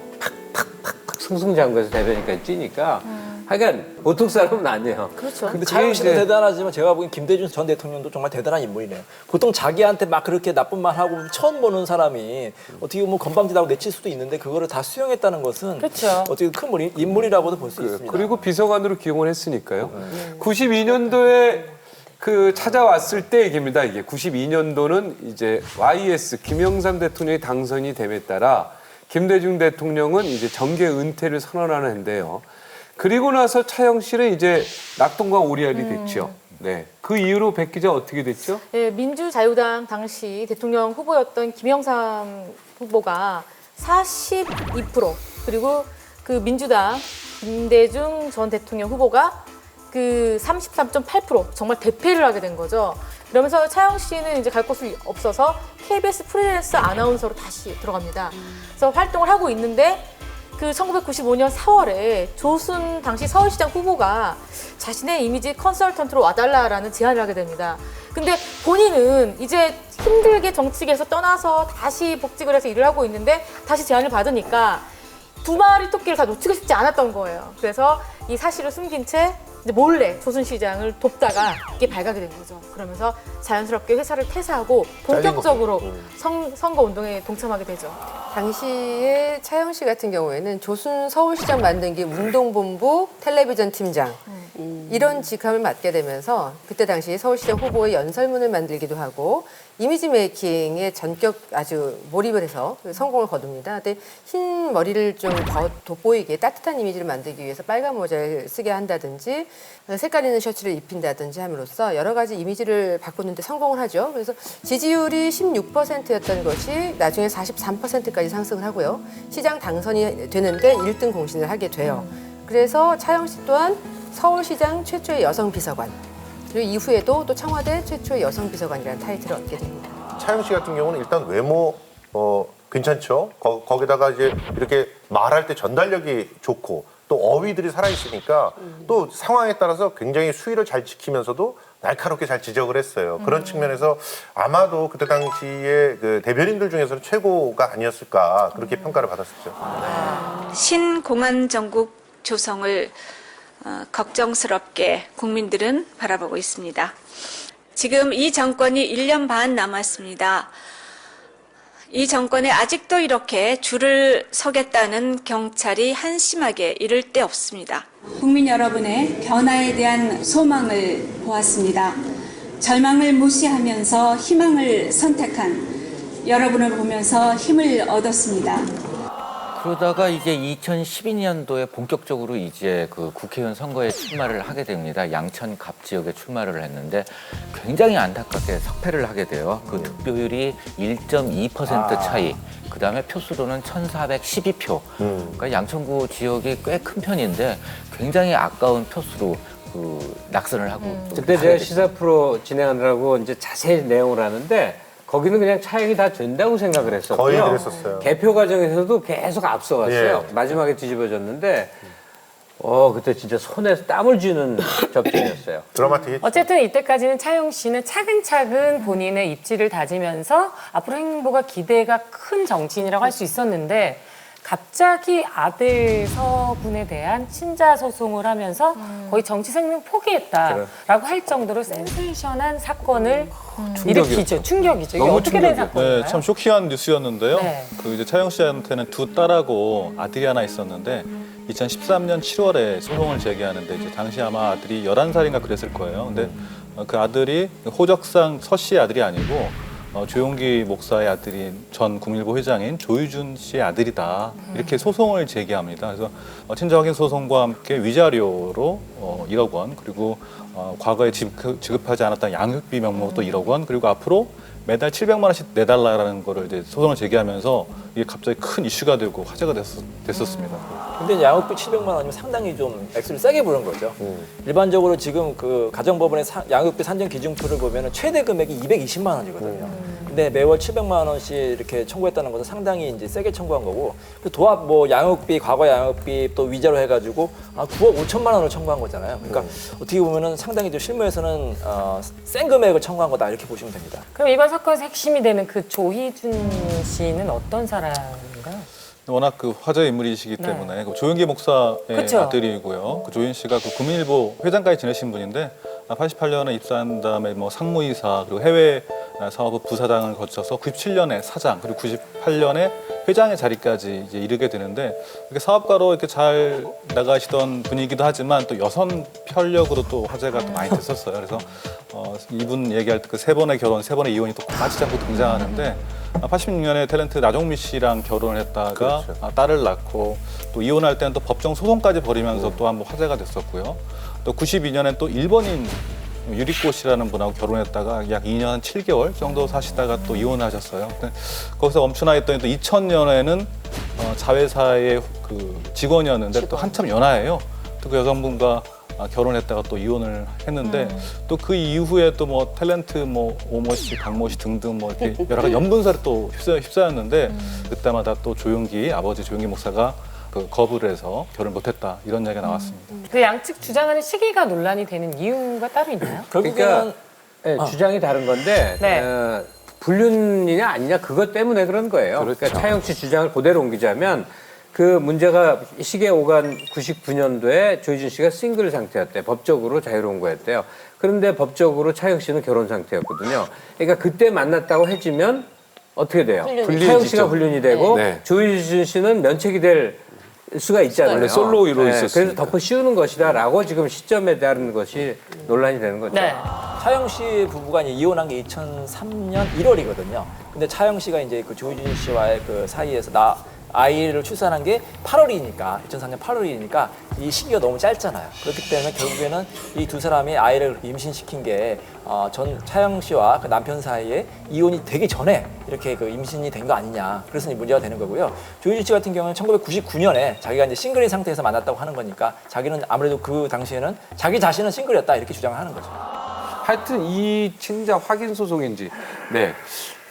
팍팍팍팍 승승장구해서 대변인까지 뛰니까 하여간 보통 사람은 아니에요. 그렇죠. 근데 차영 씨는 대단하지만 제가 보기엔 김대중 전 대통령도 정말 대단한 인물이네요. 보통 자기한테 막 그렇게 나쁜 말 하고 처음 보는 사람이 어떻게 보면 건방지다고 내칠 수도 있는데 그거를 다 수용했다는 것은 그렇죠. 어떻게 큰 인물이라고도 볼 수 있습니다. 그리고 비서관으로 기용을 했으니까요. 92년도에 그 찾아왔을 때 얘기입니다. 이게 92년도는 이제 YS 김영삼 대통령이 당선이 됨에 따라 김대중 대통령은 이제 정계 은퇴를 선언하는 해인데요. 그리고 나서 차영 씨는 이제 낙동강 오리알이 됐죠. 네. 그 이후로 백 기자 어떻게 됐죠? 네, 민주자유당 당시 대통령 후보였던 김영삼 후보가 42% 그리고 그 민주당 김대중 전 대통령 후보가 그 33.8% 정말 대패를 하게 된 거죠. 그러면서 차영 씨는 이제 갈 곳이 없어서 KBS 프리랜서 아나운서로 다시 들어갑니다. 그래서 활동을 하고 있는데 그 1995년 4월에 조순 당시 서울시장 후보가 자신의 이미지 컨설턴트로 와달라라는 제안을 하게 됩니다. 근데 본인은 이제 힘들게 정치계에서 떠나서 다시 복직을 해서 일을 하고 있는데 다시 제안을 받으니까 두 마리 토끼를 다 놓치고 싶지 않았던 거예요. 그래서 이 사실을 숨긴 채 이제 몰래 조순 시장을 돕다가 이게 발각이 된 거죠. 그러면서 자연스럽게 회사를 퇴사하고 본격적으로 선거 운동에 동참하게 되죠. 당시에 차영 씨 같은 경우에는 조순 서울시장 만든 게 운동본부 텔레비전 팀장, 이런 직함을 맡게 되면서 그때 당시 서울시장 후보의 연설문을 만들기도 하고 이미지 메이킹에 전격 아주 몰입을 해서 성공을 거둡니다. 근데 흰 머리를 좀 더 돋보이게 따뜻한 이미지를 만들기 위해서 빨간 모자를 쓰게 한다든지 색깔 있는 셔츠를 입힌다든지 함으로써 여러 가지 이미지를 바꾸는데 성공을 하죠. 그래서 지지율이 16%였던 것이 나중에 43%까지 상승을 하고요. 시장 당선이 되는데 1등 공신을 하게 돼요. 그래서 차영 씨 또한 서울시장 최초의 여성 비서관, 그리고 이후에도 또 청와대 최초의 여성 비서관이라는 타이틀을 얻게 됩니다. 차영 씨 같은 경우는 일단 외모 괜찮죠. 거기다가 이제 이렇게 말할 때 전달력이 좋고 또 어휘들이 살아있으니까 또 상황에 따라서 굉장히 수위를 잘 지키면서도 날카롭게 잘 지적을 했어요. 그런 측면에서 아마도 그때 당시에 그 대변인들 중에서는 최고가 아니었을까 그렇게 평가를 받았었죠. 신공안 정국 조성을 걱정스럽게 국민들은 바라보고 있습니다. 지금 이 정권이 1년 반 남았습니다. 이 정권에 아직도 이렇게 줄을 서겠다는 경찰이 한심하게 이를 데 없습니다. 국민 여러분의 변화에 대한 소망을 보았습니다. 절망을 무시하면서 희망을 선택한 여러분을 보면서 힘을 얻었습니다. 그러다가 이제 2012년도에 본격적으로 이제 그 국회의원 선거에 출마를 하게 됩니다. 양천갑 지역에 출마를 했는데 굉장히 안타깝게 석패를 하게 돼요. 그 득표율이 1.2% 차이. 그 다음에 표수로는 1,412표. 그러니까 양천구 지역이 꽤 큰 편인데 굉장히 아까운 표수로 그 낙선을 하고. 그때 제가 시사 프로 진행하느라고 이제 자세히 내용을 하는데 거기는 그냥 차영이 다 된다고 생각을 했었고요. 거의 그랬었어요. 개표 과정에서도 계속 앞서갔어요. 예. 마지막에 뒤집어졌는데 그때 진짜 손에서 땀을 쥐는 접전이었어요. 드라마틱했죠. 어쨌든 이때까지는 차영 씨는 차근차근 본인의 입지를 다지면서 앞으로 행보가 기대가 큰 정치인이라고 할 수 있었는데 갑자기 아들 서분에 대한 친자 소송을 하면서 거의 정치 생명 포기했다라고 할 정도로 센세이션한 사건을 일으키죠. 충격이죠. 이게 어떻게 된 사건인가요? 네, 참 쇼킹한 뉴스였는데요. 네. 그 이제 차영 씨한테는 두 딸하고 아들이 하나 있었는데 2013년 7월에 소송을 제기하는데 이제 당시 아마 아들이 11살인가 그랬을 거예요. 근데 그 아들이 호적상 서 씨의 아들이 아니고 조용기 목사의 아들인 전 국민일보 회장인 조유준 씨의 아들이다. 이렇게 소송을 제기합니다. 그래서 친자 확인 소송과 함께 위자료로 1억 원, 그리고 과거에 지급하지 않았던 양육비 명목도 1억 원, 그리고 앞으로 매달 700만 원씩 내달라는 거를 이제 소송을 제기하면서 이게 갑자기 큰 이슈가 되고 화제가 됐었습니다. 근데 양육비 700만 원이면 상당히 좀 액수를 세게 부른 거죠. 일반적으로 지금 그 가정법원의 양육비 산정 기준표를 보면 최대 금액이 220만 원이거든요. 근데 매월 700만 원씩 이렇게 청구했다는 것은 상당히 이제 세게 청구한 거고, 그 도합 뭐 양육비, 과거 양육비 또 위자료 해가지고 9억 5천만 원을 청구한 거잖아요. 그러니까 어떻게 보면은 상당히 좀 실무에서는 센 금액을 청구한 거다 이렇게 보시면 됩니다. 그럼 이번 사건에서 핵심이 되는 그 조희준 씨는 어떤 사람인가요? 워낙 그 화제 인물이시기 때문에 그 조용기 목사의 그쵸? 아들이고요. 그 조윤 씨가 그 국민일보 회장까지 지내신 분인데 88년에 입사한 다음에 뭐 상무이사 그리고 해외 사업부 부사장을 거쳐서 97년에 사장 그리고 98년에 회장의 자리까지 이제 이르게 되는데 이렇게 사업가로 이렇게 잘 나가시던 분이기도 하지만 또 여성 편력으로 또 화제가 또 많이 됐었어요. 그래서 이분 얘기할 때 그 세 번의 결혼, 세 번의 이혼이 또 빠지지 않고 등장하는데 86년에 탤런트 나종미 씨랑 결혼을 했다가 그렇죠. 딸을 낳고 또 이혼할 때는 또 법정 소송까지 벌이면서 또 한번 화제가 됐었고요. 또 92년엔 또 일본인 유리코 씨라는 분하고 결혼했다가 약 2년 7개월 정도 사시다가 또 이혼하셨어요. 거기서 멈추나했더니 또 2000년에는 자회사의 그 직원이었는데 또 한참 연하예요. 또 그 여성분과 결혼했다가 또 이혼을 했는데 또 그 이후에 또 뭐 탤런트 뭐 오모 씨, 강모 씨 등등 뭐 이렇게 여러 가지 연분살에 또 휩싸였는데 그때마다 또 조용기 아버지 조용기 목사가 그 거부를 해서 결혼 못했다 이런 얘기가 나왔습니다. 그 양측 주장하는 시기가 논란이 되는 이유가 따로 있나요? 그러니까 주장이 다른 건데 불륜이냐 아니냐 그것 때문에 그런 거예요. 그렇죠. 그러니까 차영 씨 주장을 그대로 옮기자면 그 문제가 시기에 오간 99년도에 조희준 씨가 싱글 상태였대요. 법적으로 자유로운 거였대요. 그런데 법적으로 차영 씨는 결혼 상태였거든요. 그러니까 그때 만났다고 해지면 어떻게 돼요? 차영 씨가 불륜이 되고 조희준 씨는 면책이 될 수가 있잖아요. 원래 솔로로 있었으니까. 그래서 덮어 씌우는 것이다라고 지금 시점에 대한 것이 논란이 되는 거죠. 네. 차영 씨 부부가 이제 이혼한 게 2003년 1월이거든요. 근데 차영 씨가 이제 그 조희준 씨와의 그 사이에서 아이를 출산한 게 8월이니까 2003년 8월이니까 이 시기가 너무 짧잖아요. 그렇기 때문에 결국에는 이 두 사람이 아이를 임신시킨 게 전 차영 씨와 그 남편 사이에 이혼이 되기 전에 이렇게 그 임신이 된 거 아니냐. 그래서 문제가 되는 거고요. 조희준 씨 같은 경우는 1999년에 자기가 이제 싱글인 상태에서 만났다고 하는 거니까 자기는 아무래도 그 당시에는 자기 자신은 싱글이었다 이렇게 주장을 하는 거죠. 하여튼 이 진짜 확인 소송인지 네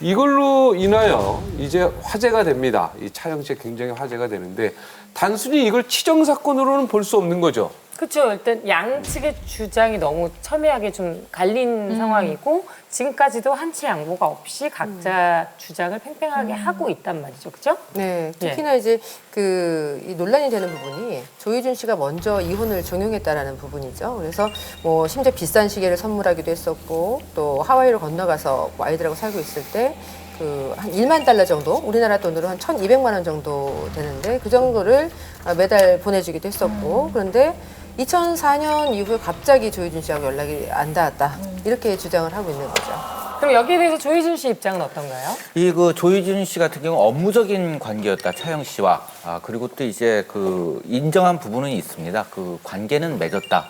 이걸로 인하여 이제 화제가 됩니다. 이 차영 씨가 굉장히 화제가 되는데 단순히 이걸 치정 사건으로는 볼 수 없는 거죠. 그렇죠. 일단 양측의 주장이 너무 첨예하게 좀 갈린 상황이고 지금까지도 한치 양보가 없이 각자 주장을 팽팽하게 하고 있단 말이죠. 그렇죠? 네. 특히나 이제 이 논란이 되는 부분이 조희준 씨가 먼저 이혼을 종용했다라는 부분이죠. 그래서 뭐 심지어 비싼 시계를 선물하기도 했었고 또 하와이를 건너가서 뭐 아이들하고 살고 있을 때 한 1만 달러 정도, 우리나라 돈으로 한 1,200만 원 정도 되는데 그 정도를 매달 보내주기도 했었고 그런데 2004년 이후에 갑자기 조희준 씨하고 연락이 안 닿았다. 이렇게 주장을 하고 있는 거죠. 그럼 여기에 대해서 조희준 씨 입장은 어떤가요? 이 조희준 씨 같은 경우 업무적인 관계였다 차영 씨와 그리고 또 이제 그 인정한 부분은 있습니다. 그 관계는 맺었다.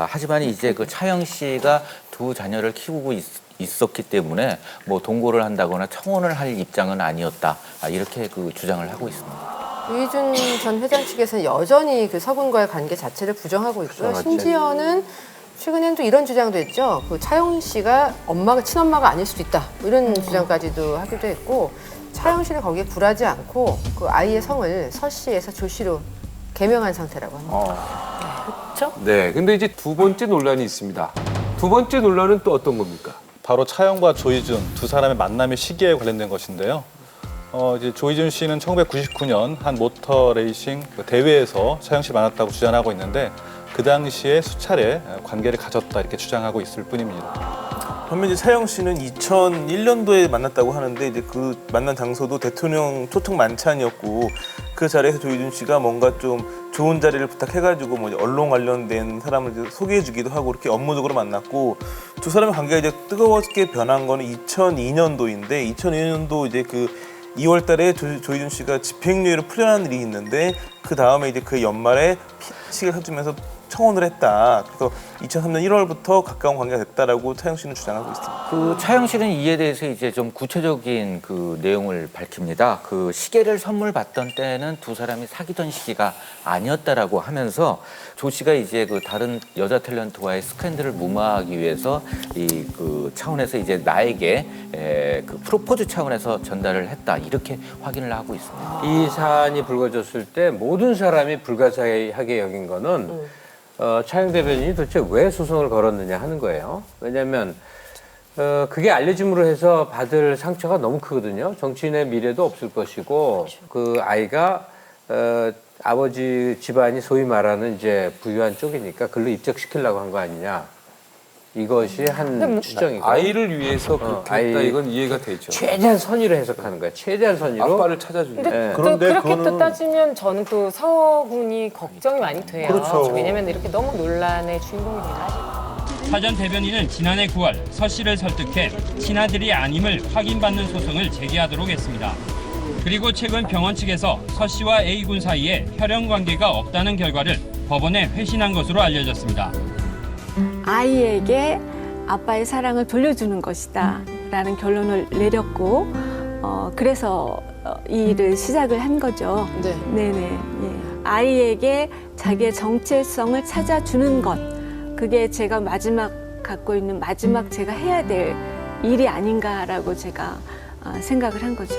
하지만 이제 그 차영 씨가 두 자녀를 키우고 있었기 때문에 뭐 동거를 한다거나 청혼을 할 입장은 아니었다. 이렇게 그 주장을 하고 있습니다. 조희준 전 회장 측에서는 여전히 그 서군과의 관계 자체를 부정하고 있고요. 심지어는 최근엔 또 이런 주장도 했죠. 그 차영 씨가 친엄마가 아닐 수도 있다. 뭐 이런 주장까지도 하기도 했고 차영 씨는 거기에 굴하지 않고 그 아이의 성을 서 씨에서 조 씨로 개명한 상태라고 합니다. 그렇죠? 네, 근데 이제 두 번째 논란이 있습니다. 두 번째 논란은 또 어떤 겁니까? 바로 차영과 조희준 두 사람의 만남의 시기에 관련된 것인데요. 이제 조희준 씨는 1999년 한 모터 레이싱 대회에서 차영 씨를 만났다고 주장하고 있는데 그 당시에 수차례 관계를 가졌다 이렇게 주장하고 있을 뿐입니다. 반면 이제 차영 씨는 2001년도에 만났다고 하는데 이제 그 만난 장소도 대통령 초청 만찬이었고 그 자리에서 조희준 씨가 뭔가 좀 좋은 자리를 부탁해가지고 뭐 언론 관련된 사람을 이제 소개해주기도 하고 이렇게 업무적으로 만났고 두 사람의 관계가 이제 뜨거웠게 변한 거는 2002년도인데 2002년도 이제 그 2월 달에 조희준 씨가 집행유예로 풀려난 일이 있는데 그 다음에 이제 그 연말에 피식을 해주면서 청혼을 했다. 그래서 2003년 1월부터 가까운 관계가 됐다라고 차영 씨는 주장하고 있습니다. 그 차영 씨는 이에 대해서 이제 좀 구체적인 그 내용을 밝힙니다. 그 시계를 선물 받던 때는 두 사람이 사귀던 시기가 아니었다라고 하면서 조 씨가 이제 그 다른 여자 탤런트와의 스캔들을 무마하기 위해서 이 그 차원에서 이제 나에게 그 프로포즈 차원에서 전달을 했다 이렇게 확인을 하고 있습니다. 이 사안이 불거졌을 때 모든 사람이 불가사의하게 여긴 거는 차영 대변인이 도대체 왜 소송을 걸었느냐 하는 거예요. 왜냐하면 그게 알려짐으로 해서 받을 상처가 너무 크거든요. 정치인의 미래도 없을 것이고 그 아이가 아버지 집안이 소위 말하는 이제 부유한 쪽이니까 글로 입적시키려고 한 거 아니냐. 이것이 한 추정이고. 아이를 위해서 그렇게 했다 이건 이해가 되죠. 최대한 선의로 해석하는 거야. 최대한 선의로. 아빠를 찾아주는. 근데 또 그렇게 또 따지면 저는 또 서군이 걱정이 많이 돼요. 그렇죠. 왜냐면 이렇게 너무 논란의 주인공이 되나 싶어요. 사 전 대변인은 지난해 9월 서 씨를 설득해 친아들이 아님을 확인받는 소송을 제기하도록 했습니다. 그리고 최근 병원 측에서 서 씨와 A군 사이에 혈연 관계가 없다는 결과를 법원에 회신한 것으로 알려졌습니다. 아이에게 아빠의 사랑을 돌려주는 것이다 라는 결론을 내렸고 그래서 이 일을 시작을 한 거죠. 네. 네네. 예. 아이에게 자기의 정체성을 찾아주는 것 그게 제가 갖고 있는 마지막 제가 해야 될 일이 아닌가라고 제가 생각을 한 거죠.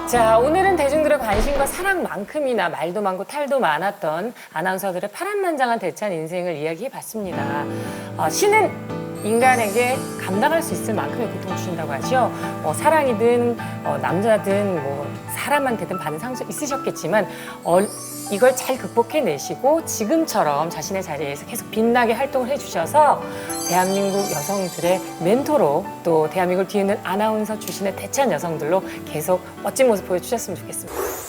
자, 오늘은 대중들의 관심과 사랑만큼이나 말도 많고 탈도 많았던 아나운서들의 파란만장한 대찬 인생을 이야기해봤습니다. 신은 인간에게 감당할 수 있을 만큼의 고통을 주신다고 하죠. 사랑이든 남자든 뭐 사람한테든 받은 상처 있으셨겠지만 이걸 잘 극복해내시고 지금처럼 자신의 자리에서 계속 빛나게 활동을 해주셔서 대한민국 여성들의 멘토로 또 대한민국을 뒤이는 아나운서 출신의 대찬 여성들로 계속 멋진 모습 보여주셨으면 좋겠습니다.